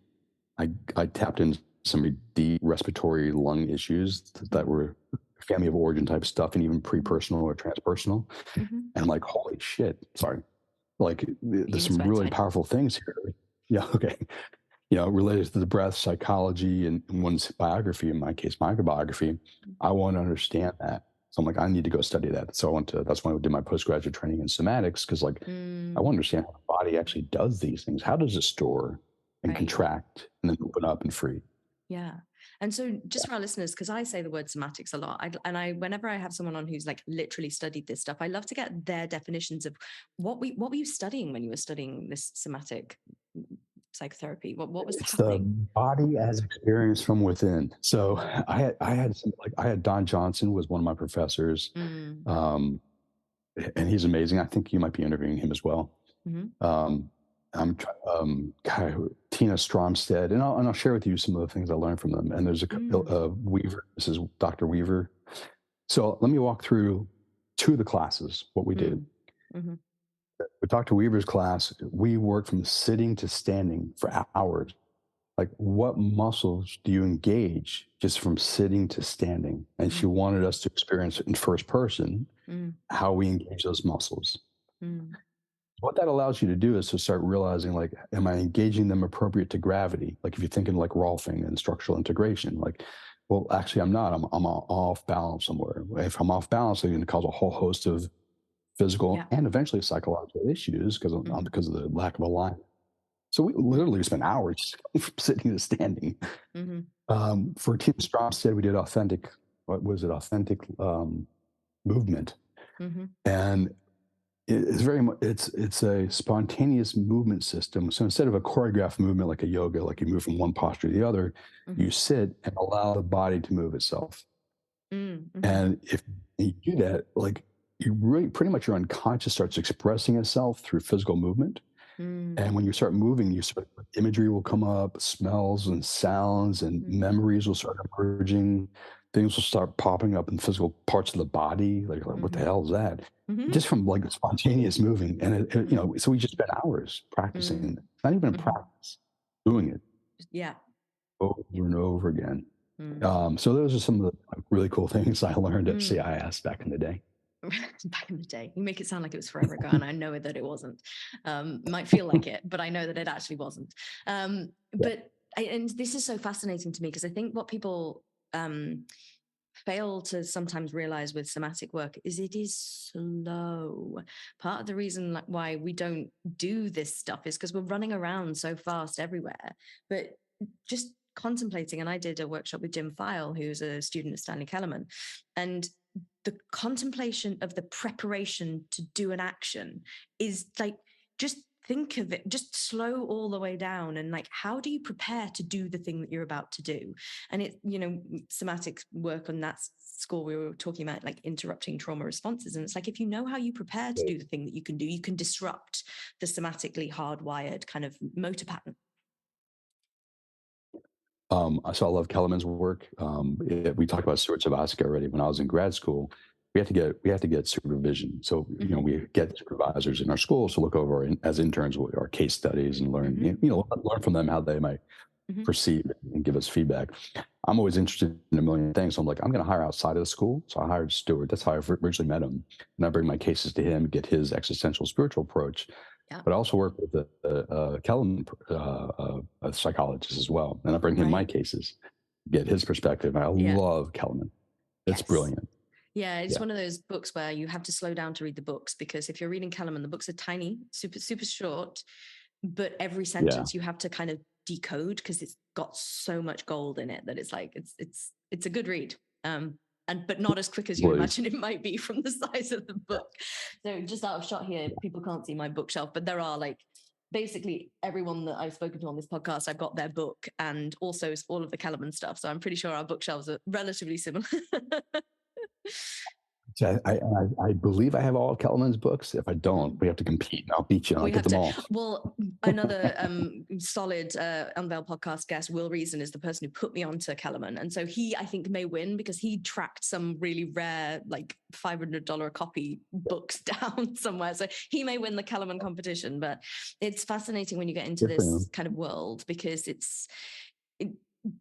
I tapped into some deep respiratory lung issues that Mm. were family of origin type stuff, and even Mhm. pre-personal or transpersonal. Mhm. And I'm like, holy shit! Sorry, like You there's can some swear, it's really fine. powerful things here. Yeah, okay. Related to the breath, psychology, and one's biography. In my case, my biography. I want to understand that. So I'm like, I need to go study that. So that's why I did my postgraduate training in somatics, because like I Mm. want to understand how the body actually does these things. How does it store and Right. contract and then open up and free. Yeah. And so just for our listeners, because I say the word somatics a lot, whenever I have someone on who's like literally studied this stuff, I love to get their definitions of what were you studying when you were studying this somatic psychotherapy? What was It's the happening? body as experienced from within. So I had Don Johnson was one of my professors, Mm, um, and he's amazing. I think you might be interviewing him as well. mm-hmm, Um, Tina Stromstead, and I'll share with you some of the things I learned from them. And there's a Weaver. This is Dr. Weaver. So let me walk through two of the classes. What we did mm-hmm, with Dr. Weaver's class, we worked from sitting to standing for hours. Like, what muscles do you engage just from sitting to standing? And she wanted us to experience it in first person, mm, how we engage those muscles. mm, What that allows you to do is to start realizing, like, am I engaging them appropriate to gravity? Like, if you're thinking like Rolfing and structural integration, like, well, actually, I'm not. I'm off balance somewhere. If I'm off balance, it's going to cause a whole host of physical yeah. and eventually psychological issues because of the lack of alignment. So we literally spent hours from sitting to standing. Mm-hmm, For Team Stromstead, we did authentic. What was it? Authentic movement, mm-hmm, and it's very much it's a spontaneous movement system. So instead of a choreographed movement like a yoga, like you move from one posture to the other, mm-hmm, you sit and allow the body to move itself. mm-hmm, And if you do that, like, you really pretty much your unconscious starts expressing itself through physical movement. mm, And when you start moving, imagery will come up, smells and sounds and mm, memories will start emerging. Things will start popping up in physical parts of the body. Like what the mm-hmm, hell is that? mm-hmm, Just from like spontaneous moving. And so we just spent hours mm, practicing, not even in mm-hmm. practice, doing it Yeah. over and over again. Mm. So those are some of the really cool things I learned at Mm. CIS back in the day. Back in the day, you make it sound like it was forever ago, and I know that it wasn't. Might feel like it, but I know that it actually wasn't. Yeah. And this is so fascinating to me because I think what people fail to sometimes realize with somatic work is it is slow. Part of the reason like why we don't do this stuff is because we're running around so fast everywhere. But just contemplating, and I did a workshop with Jim File, who's a student of Stanley Kellerman, and the contemplation of the preparation to do an action is like, just think of it, just slow all the way down. And like, how do you prepare to do the thing that you're about to do? And it, somatic work on that score, we were talking about like interrupting trauma responses. And it's like, if you know how you prepare to do the thing that you can do, you can disrupt the somatically hardwired kind of motor pattern. So I love Kellerman's work. We talked about Stuart Savasky already. When I was in grad school, we have to get supervision. So we get supervisors in our schools to look over as interns our case studies and learn learn from them how they might perceive and give us feedback. I'm always interested in a million things. So I'm like, I'm going to hire outside of the school. So I hired Stuart. That's how I originally met him, and I bring my cases to him, get his existential spiritual approach. Yeah. But I also work with the Kellerman a psychologist as well. And I bring him my cases, get his perspective. And I love Kellerman. It's brilliant. Yeah, it's one of those books where you have to slow down to read the books, because if you're reading Kellerman, the books are tiny, super, super short, but every sentence you have to kind of decode because it's got so much gold in it that it's like, it's a good read. But not as quick as you imagine it might be from the size of the book. So just out of shot here, people can't see my bookshelf, but there are like basically everyone that I've spoken to on this podcast, I've got their book and also all of the Kellerman stuff. So I'm pretty sure our bookshelves are relatively similar. I believe I have all of Kellerman's books. If I don't, we have to compete. And I'll beat you. And I'll get them all. Well, another solid Unveil podcast guest, Will Reason, is the person who put me onto Kellerman. And so he, I think, may win because he tracked some really rare, like $500 a copy books down somewhere. So he may win the Kellerman competition. But it's fascinating when you get into this kind of world because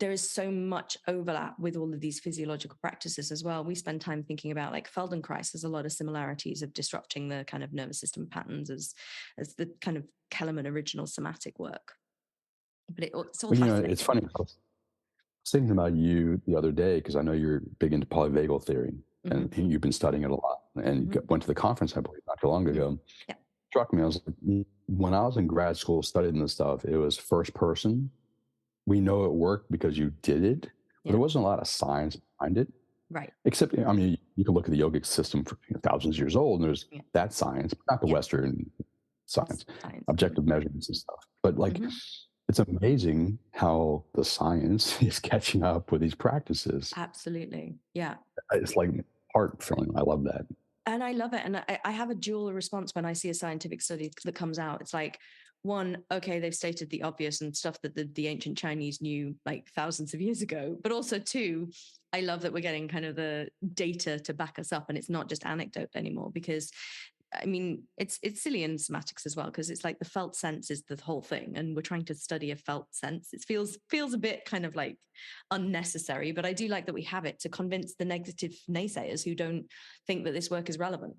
there is so much overlap with all of these physiological practices as well. We spend time thinking about like Feldenkrais. There's a lot of similarities of disrupting the kind of nervous system patterns as the kind of Kellerman original somatic work. But it's all fascinating. It's funny. I was thinking about you the other day because I know you're big into polyvagal theory and you've been studying it a lot and went to the conference, I believe, not too long ago. Yeah. Struck me. I was like, when I was in grad school studying this stuff, it was first person. We know it worked because you did it, but Yeah. there wasn't a lot of science behind it. Right. Except, I mean, you can look at the yogic system for thousands of years old, and there's that science, but not the Western science, objective measurements and stuff. But like, it's amazing how the science is catching up with these practices. Absolutely. Yeah. It's like heart filling. I love that. And I love it. And I have a dual response when I see a scientific study that comes out. It's like, one, okay, they've stated the obvious and stuff that the ancient Chinese knew like thousands of years ago. But also, two, I love that we're getting kind of the data to back us up, and it's not just anecdote anymore, because I mean, it's silly in somatics as well, because it's like the felt sense is the whole thing, and we're trying to study a felt sense. It feels a bit kind of like unnecessary, but I do like that we have it to convince the negative naysayers who don't think that this work is relevant.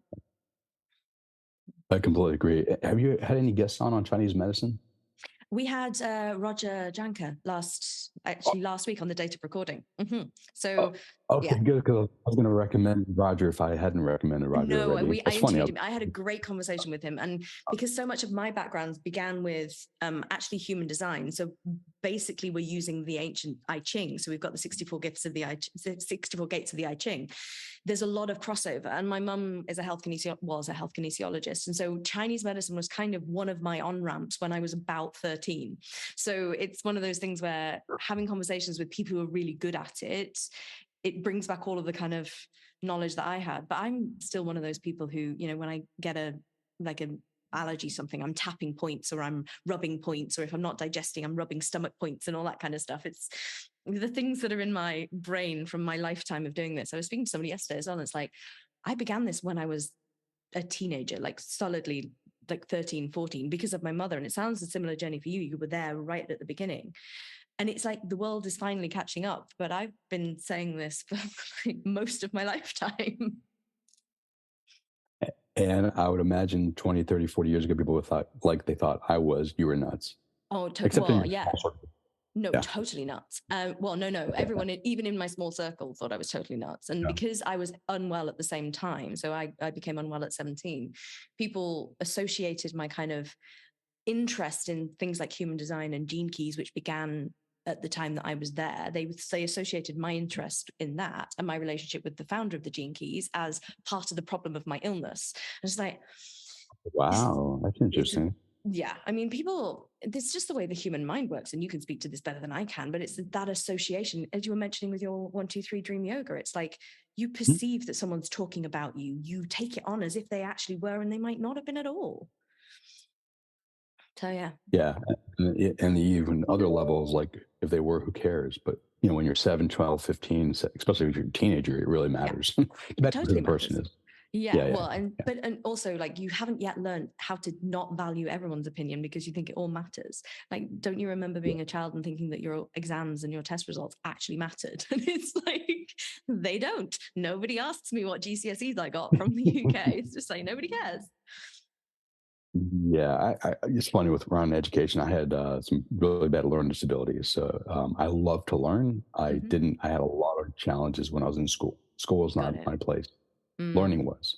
I completely agree. Have you had any guests on Chinese medicine? We had Roger Janka last week on the date of recording. So okay, good. Because I was going to recommend Roger if I hadn't recommended Roger no, already. I interviewed him. I had a great conversation with him, and because so much of my background began with actually human design. So basically, we're using the ancient I Ching. So we've got the 64 gates of the I Ching. There's a lot of crossover, and my mum is was a health kinesiologist, and so Chinese medicine was kind of one of my on-ramps when I was about 13. So it's one of those things where having conversations with people who are really good at it, it brings back all of the kind of knowledge that I had. But I'm still one of those people who, when I get an allergy something, I'm tapping points or I'm rubbing points, or if I'm not digesting, I'm rubbing stomach points and all that kind of stuff. It's the things that are in my brain from my lifetime of doing this. I was speaking to somebody yesterday as well, and it's like, I began this when I was a teenager, like solidly like 13, 14, because of my mother. And it sounds a similar journey for you. You were there right at the beginning. And it's like the world is finally catching up. But I've been saying this for most of my lifetime. And I would imagine 20, 30, 40 years ago, people thought you were nuts. Oh, No, totally nuts. No. Everyone, even in my small circle, thought I was totally nuts. And because I was unwell at the same time, so I became unwell at 17, people associated my kind of interest in things like human design and gene keys, which began at the time that I was there. They associated my interest in that and my relationship with the founder of the gene keys as part of the problem of my illness. And it's like, wow, that's interesting. Yeah, I mean, it's just the way the human mind works, and you can speak to this better than I can, but it's that association, as you were mentioning with your 1, 2, 3 dream yoga. It's like you perceive that someone's talking about you, you take it on as if they actually were, and they might not have been at all. So, yeah. Yeah. And the even other levels, like if they were, who cares? But, when you're 7, 12, 15, especially if you're a teenager, it really matters. Depending on who the person is. But also, like, you haven't yet learned how to not value everyone's opinion because you think it all matters. Like, don't you remember being a child and thinking that your exams and your test results actually mattered? And it's like, they don't. Nobody asks me what GCSEs I got from the UK. It's just like, nobody cares. Yeah, it's funny around education. I had some really bad learning disabilities. So I love to learn. I had a lot of challenges when I was in school. School was not my place. Learning was.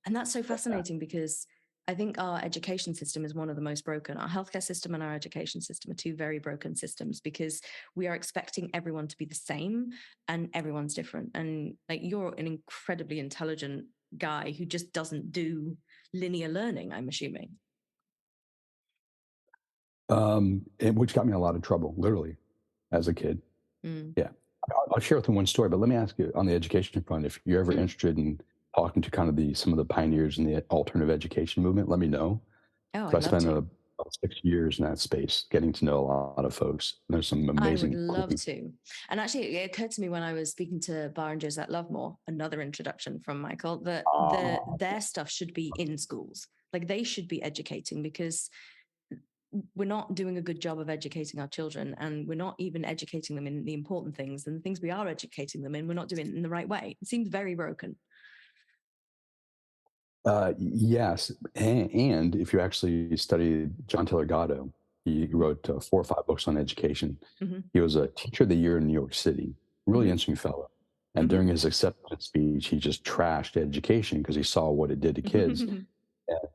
And that's so fascinating because I think our education system is one of the most broken. Our healthcare system and our education system are two very broken systems because we are expecting everyone to be the same and everyone's different. And like, you're an incredibly intelligent guy who just doesn't do linear learning, I'm assuming. Which got me in a lot of trouble, literally, as a kid. Yeah. I'll share with you one story, but let me ask you on the education front, if you're ever interested in talking to kind of some of the pioneers in the alternative education movement, let me know. I spent about 6 years in that space, getting to know a lot of folks. There's some amazing. I would love to. And actually, it occurred to me when I was speaking to Bar and Josette Lovemore, another introduction from Michael, that their stuff should be in schools. Like, they should be educating, because we're not doing a good job of educating our children, and we're not even educating them in the important things, and the things we are educating them in, we're not doing it in the right way. It seems very broken. Yes. And if you actually study John Taylor Gatto, he wrote 4 or 5 books on education. He was a teacher of the year in New York City, really interesting fellow. And during his acceptance speech, he just trashed education because he saw what it did to kids. And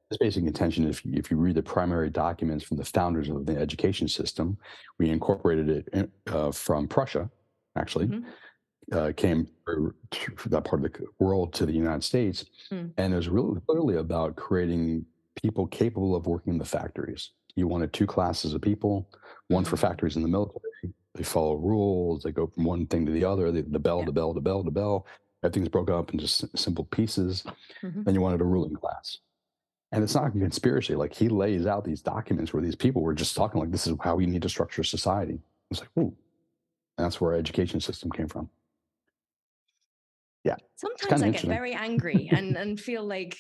His basic intention, if you read the primary documents from the founders of the education system, we incorporated it from Prussia, actually, came through that part of the world to the United States. And it was really clearly about creating people capable of working in the factories. You wanted two classes of people, one for factories in the military. They follow rules. They go from one thing to the other, the bell to bell to bell to bell. Everything's broken up into simple pieces. Then you wanted a ruling class. And it's not a conspiracy. Like, he lays out these documents where these people were just talking like, this is how we need to structure society. It's like, ooh. And that's where our education system came from. Yeah. Sometimes I get very angry and feel like,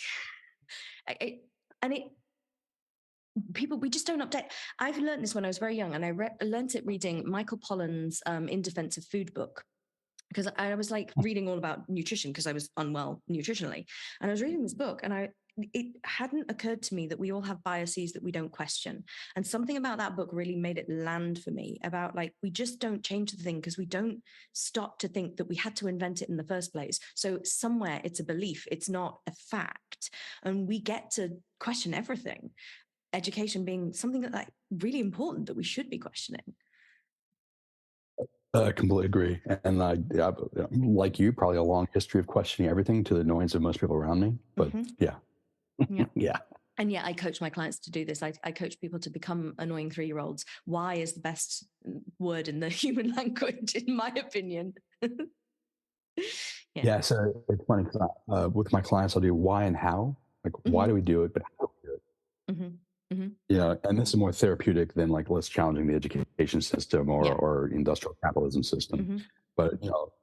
people, we just don't update. I've learned this when I was very young, and I learned it reading Michael Pollan's In Defense of Food book. Because I was like reading all about nutrition because I was unwell nutritionally. And I was reading this book, and it hadn't occurred to me that we all have biases that we don't question. And something about that book really made it land for me about, like, we just don't change the thing because we don't stop to think that we had to invent it in the first place. So somewhere it's a belief, it's not a fact. And we get to question everything. Education being something that really important that we should be questioning. I completely agree. And I, like you, probably a long history of questioning everything to the annoyance of most people around me. But yeah. And yeah, I coach my clients to do this. I coach people to become annoying 3-year-olds. Why is the best word in the human language, in my opinion. Yeah, so it's funny because with my clients, I'll do why and how. Like, why do we do it, but how do we do it? And this is more therapeutic than like less challenging the education system or industrial capitalism system. But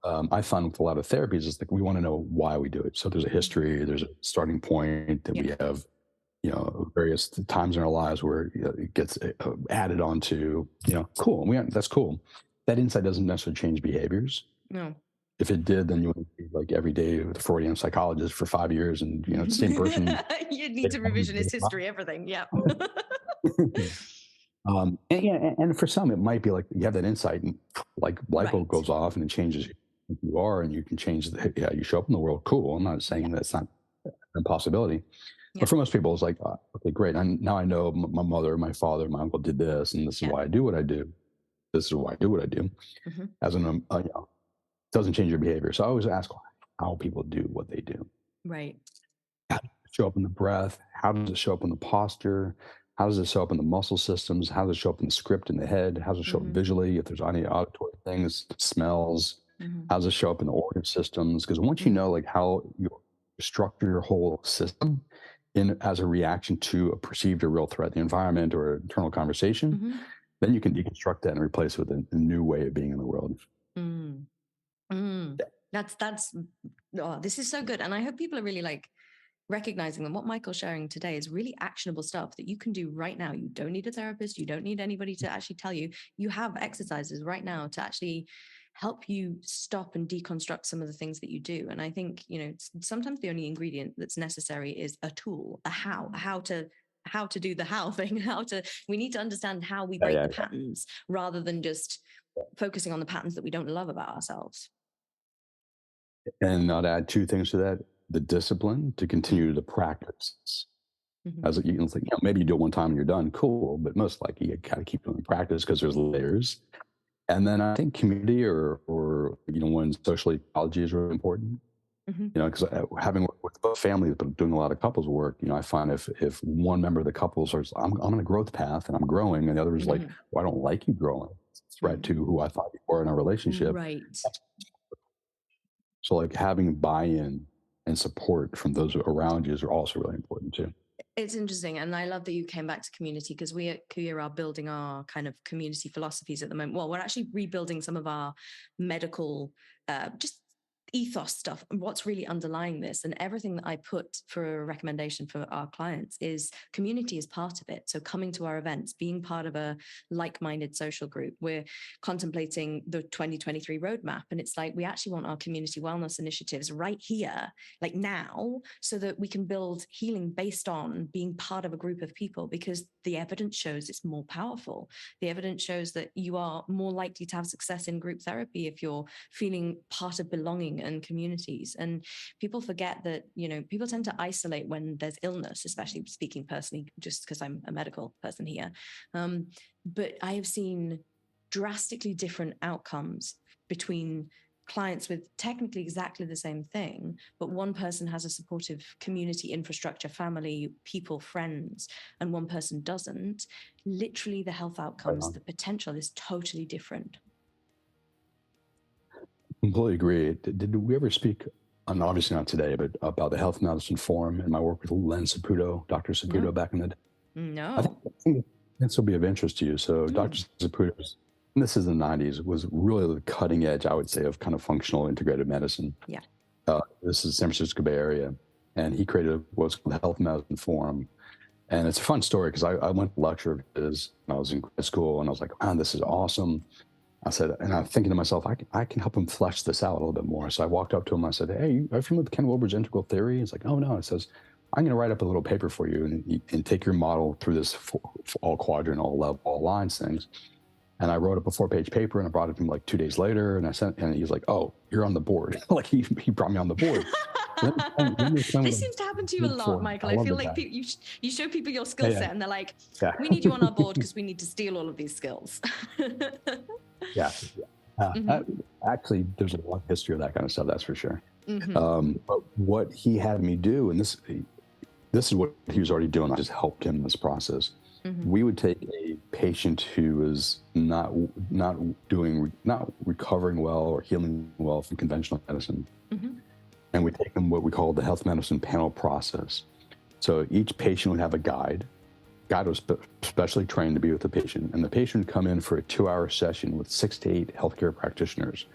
I find with a lot of therapies, it's like we want to know why we do it. So there's a history, there's a starting point that we have, various times in our lives where it gets added onto. Cool. That's cool. That insight doesn't necessarily change behaviors. No. If it did, then you would be like every day with a Freudian psychologist for 5 years, and the same person. You'd need to revisionist history, everything. Yeah. And for some, it might be like you have that insight, and like light bulb goes off, and it changes who you are, and you can change how you show up in the world. Cool. I'm not saying that's not a possibility, but for most people, it's like, okay, great. Now I know my mother, my father, my uncle did this, and this is why I do what I do. This is why I do what I do. As an doesn't change your behavior. So I always ask how people do what they do. Right. How does it show up in the breath? How does it show up in the posture? How does it show up in the muscle systems? How does it show up in the script in the head? How does it show up visually? If there's any auditory things, smells, how does it show up in the organ systems? Because once you know like how you structure your whole system as a reaction to a perceived or real threat, the environment or internal conversation, then you can deconstruct that and replace it with a new way of being in the world. This is so good. And I hope people are really like recognizing that what Michael's sharing today is really actionable stuff that you can do right now. You don't need a therapist. You don't need anybody to actually tell you. You have exercises right now to actually help you stop and deconstruct some of the things that you do. And I think, sometimes the only ingredient that's necessary is a tool, a how to do the how thing, we need to understand how we break the patterns rather than just focusing on the patterns that we don't love about ourselves. And I'd add 2 things to that: the discipline to continue to practice. As you can think, maybe you do it one time and you're done, cool, but most likely you got to keep doing practice because there's layers. And then I think community or when social ecology is really important. Because having worked with both families, but doing a lot of couples work, I find if one member of the couple starts, I'm on a growth path and I'm growing, and the other is like, well, I don't like you growing. It's a threat to who I thought you were in our relationship. Right. So like having buy-in and support from those around you is also really important too. It's interesting. And I love that you came back to community, because we at Coherence are building our kind of community philosophies at the moment. Well, we're actually rebuilding some of our medical, just ethos stuff and what's really underlying this. And everything that I put for a recommendation for our clients is community is part of it. So coming to our events, being part of a like-minded social group. We're contemplating the 2023 roadmap, and it's like we actually want our community wellness initiatives right here, like now, so that we can build healing based on being part of a group of people, because the evidence shows it's more powerful. The evidence shows that you are more likely to have success in group therapy if you're feeling part of belonging and communities. And people forget that, people tend to isolate when there's illness, especially speaking personally, just because I'm a medical person here. But I have seen drastically different outcomes between clients with technically exactly the same thing, but one person has a supportive community infrastructure, family, people, friends, and one person doesn't. Literally the health outcomes, the potential is totally different. Completely agree. Did we ever speak, obviously not today, but about the Health Medicine Forum and my work with Len Saputo, Dr. Saputo back in the day? No. I think this will be of interest to you. So Dr. Saputo, and this is the 90s, was really the cutting edge, I would say, of kind of functional integrated medicine. Yeah. This is San Francisco Bay Area. And he created what's called the Health Medicine Forum. And it's a fun story because I went to lecture of his when I was in grad school, and I was like, man, this is awesome. I said, and I'm thinking to myself, I can help him flesh this out a little bit more. So I walked up to him. I said, hey, are you familiar with Ken Wilber's integral theory? He's like, oh, no. It says, I'm going to write up a little paper for you and take your model through this all quadrant, all level, all lines things. And I wrote up a 4-page paper and I brought it to him like 2 days later. And and he's like, oh, you're on the board. Like he brought me on the board. This seems to happen to you a lot, Michael. I feel like you show people your skill set and they're like, we need you on our board because we need to steal all of these skills. Actually, there's a long history of that kind of stuff, that's for sure. But what he had me do, and this is what he was already doing, I just helped him in this process. We would take a patient who is not recovering well or healing well from conventional medicine, and we take them what we call the health medicine panel process. So each patient would have a guide. Guide was specially trained to be with the patient, and the patient would come in for a 2-hour session with 6 to 8 healthcare practitioners.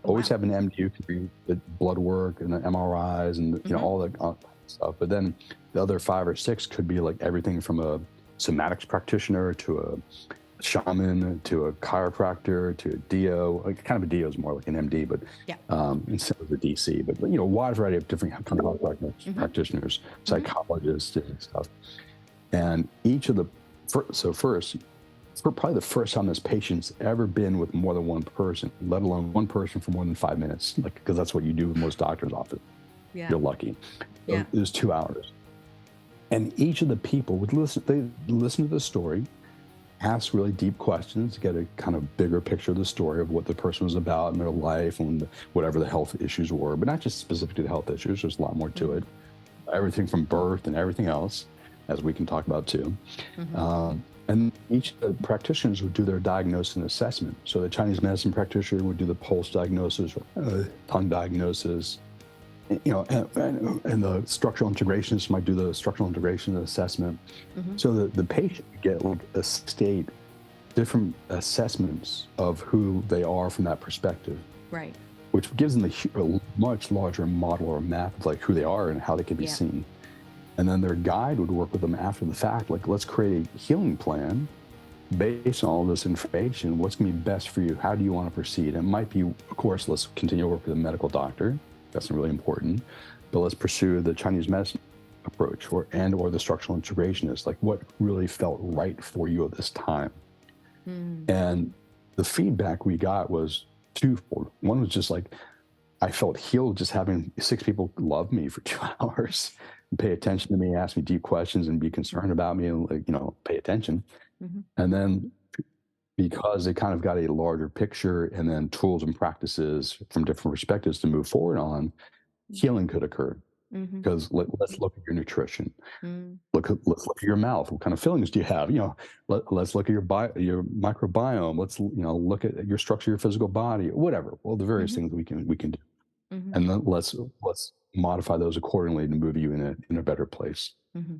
Always have an MD who can read the blood work and the MRIs and all that stuff. But then the other 5 or 6 could be like everything from a somatics practitioner to a shaman to a chiropractor to a DO. Like kind of a DO is more like an MD, but instead of a DC. But a wide variety of different kind of practitioners, psychologists and stuff. And each of the for probably the first time this patient's ever been with more than one person, let alone one person for more than 5 minutes, because that's what you do with most doctors' office. You're lucky. So it was 2 hours. And each of the people would listen to the story, ask really deep questions to get a kind of bigger picture of the story of what the person was about in their life and whatever the health issues were, but not just specific to the health issues. There's a lot more to it. Everything from birth and everything else, as we can talk about too. And each of the practitioners would do their diagnosis and assessment. So the Chinese medicine practitioner would do the pulse diagnosis, tongue diagnosis, and the structural integrationist might do the structural integration assessment. So the patient would get like a different assessments of who they are from that perspective. Right. Which gives them a much larger model or map of like who they are and how they can be seen. And then their guide would work with them after the fact, like, let's create a healing plan based on all this information. What's going to be best for you? How do you want to proceed? It might be, of course, let's continue to work with a medical doctor. That's really important. But let's pursue the Chinese medicine approach or the structural integrationist, like what really felt right for you at this time. And the feedback we got was twofold. One was just like, I felt healed just having 6 people love me for 2 hours. Pay attention to me, ask me deep questions, and be concerned about me, and pay attention. And then because they kind of got a larger picture and then tools and practices from different perspectives to move forward on, healing could occur. Because let's look at your nutrition. Let's look at your mouth. What kind of fillings do you have? Let's look at your microbiome. Let's look at your structure, your physical body, whatever. Well, the various things we can do, and then let's modify those accordingly to move you in a better place.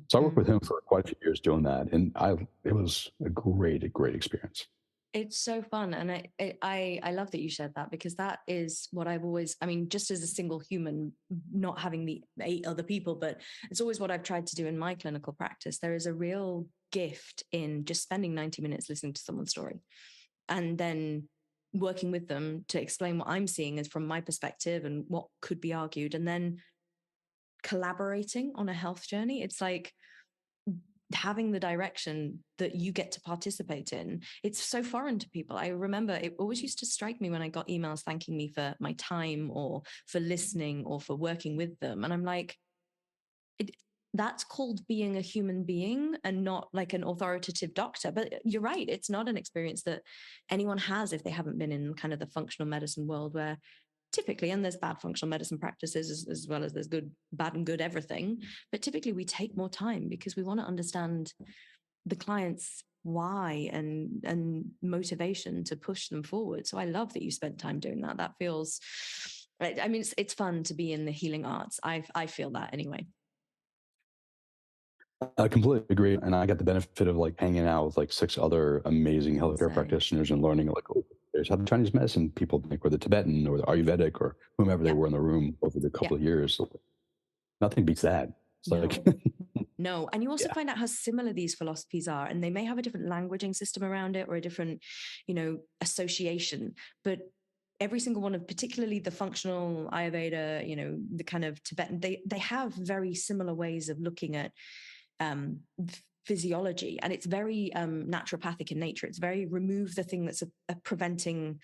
So I worked with him for quite a few years doing that, and it was a great experience. It's so fun. And I love that you shared that, because that is what I've always, just as a single human, not having the 8 other people, but it's always what I've tried to do in my clinical practice. There is a real gift in just spending 90 minutes listening to someone's story and then working with them to explain what I'm seeing as from my perspective and what could be argued, and then collaborating on a health journey. It's like having the direction that you get to participate in, it's so foreign to people. I remember it always used to strike me when I got emails thanking me for my time or for listening or for working with them. And I'm like, that's called being a human being and not like an authoritative doctor. But you're right. It's not an experience that anyone has if they haven't been in kind of the functional medicine world, where typically, and there's bad functional medicine practices as well as there's good, bad and good everything. But typically we take more time because we want to understand the client's why and motivation to push them forward. So I love that you spent time doing that. That feels, I mean, it's fun to be in the healing arts. I feel that anyway. I completely agree. And I got the benefit of like hanging out with like 6 other amazing healthcare practitioners and learning like, oh, there's how the Chinese medicine people think, or the Tibetan or the Ayurvedic or whomever they were in the room over the couple of years. So nothing beats that. It's like No. And you also find out how similar these philosophies are, and they may have a different languaging system around it or a different, association, but every single one of, particularly the functional Ayurveda, the kind of Tibetan, they have very similar ways of looking at physiology, and it's very naturopathic in nature. It's very remove the thing that's preventing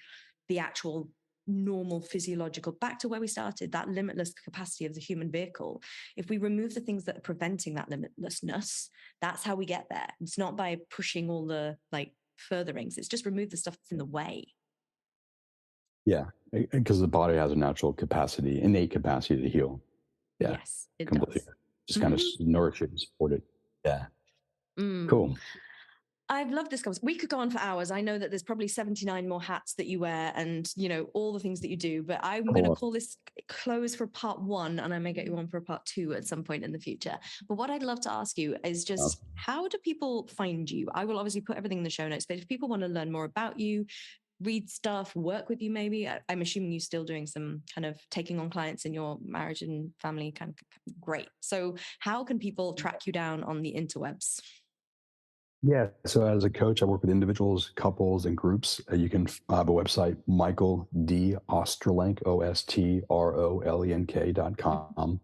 the actual normal physiological, back to where we started, that limitless capacity of the human vehicle. If we remove the things that are preventing that limitlessness, that's how we get there. It's not by pushing all the like furtherings, it's just remove the stuff that's in the way. Yeah, because the body has a natural capacity, innate capacity to heal. Yeah, yes, it completely does. Just kind of nourish it and support it. Yeah. Cool. I've loved this conversation. We could go on for hours. I know that there's probably 79 more hats that you wear and, all the things that you do, but I'm going to call this close for part 1, and I may get you on for part 2 at some point in the future. But what I'd love to ask you is just, how do people find you? I will obviously put everything in the show notes, but if people want to learn more about you, read stuff, work with you, maybe, I'm assuming you're still doing some kind of taking on clients in your marriage and family kind of great. So how can people track you down on the interwebs? Yeah. So as a coach, I work with individuals, couples, and groups. You can have a website, Michael D. Ostrolenk, OSTROLENK.com.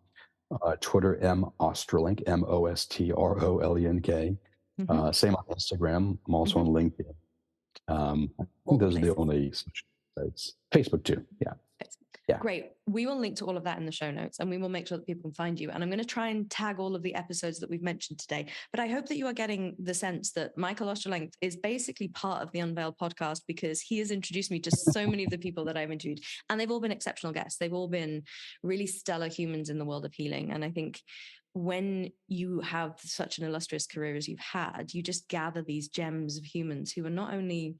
Twitter, M. Ostrolenk, MOSTROLENK. Same on Instagram. I'm also on LinkedIn. I think those are the only social sites. Facebook too. Yeah. Yeah. Great. We will link to all of that in the show notes, and we will make sure that people can find you. And I'm going to try and tag all of the episodes that we've mentioned today. But I hope that you are getting the sense that Michael Ostrolenk is basically part of the Unveil podcast, because he has introduced me to so many of the people that I've interviewed, and they've all been exceptional guests. They've all been really stellar humans in the world of healing. And I think when you have such an illustrious career as you've had, you just gather these gems of humans who are not only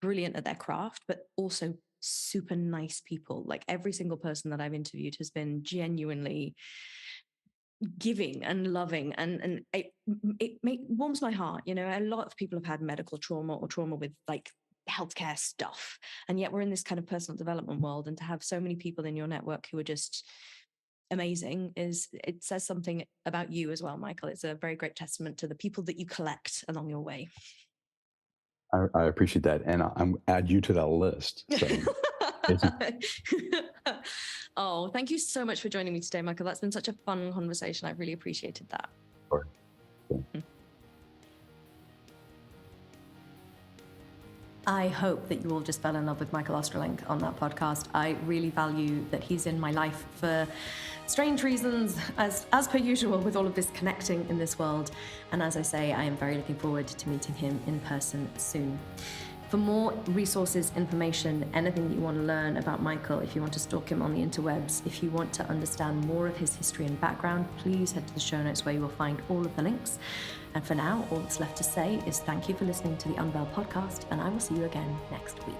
brilliant at their craft, but also super nice people. Like every single person that I've interviewed has been genuinely giving and loving, and it warms my heart. A lot of people have had medical trauma or trauma with like healthcare stuff, and yet we're in this kind of personal development world, and to have so many people in your network who are just amazing, it says something about you as well, Michael. It's a very great testament to the people that you collect along your way. I appreciate that. And I'm add you to that list. So. Oh, thank you so much for joining me today, Michael. That's been such a fun conversation. I really appreciated that. Sure. I hope that you all just fell in love with Michael Ostrolenk on that podcast. I really value that he's in my life for strange reasons, as per usual with all of this connecting in this world. And as I say, I am very looking forward to meeting him in person soon. For more resources, information, anything that you want to learn about Michael, if you want to stalk him on the interwebs, if you want to understand more of his history and background, please head to the show notes where you will find all of the links. And for now, all that's left to say is thank you for listening to the Unveil podcast, and I will see you again next week.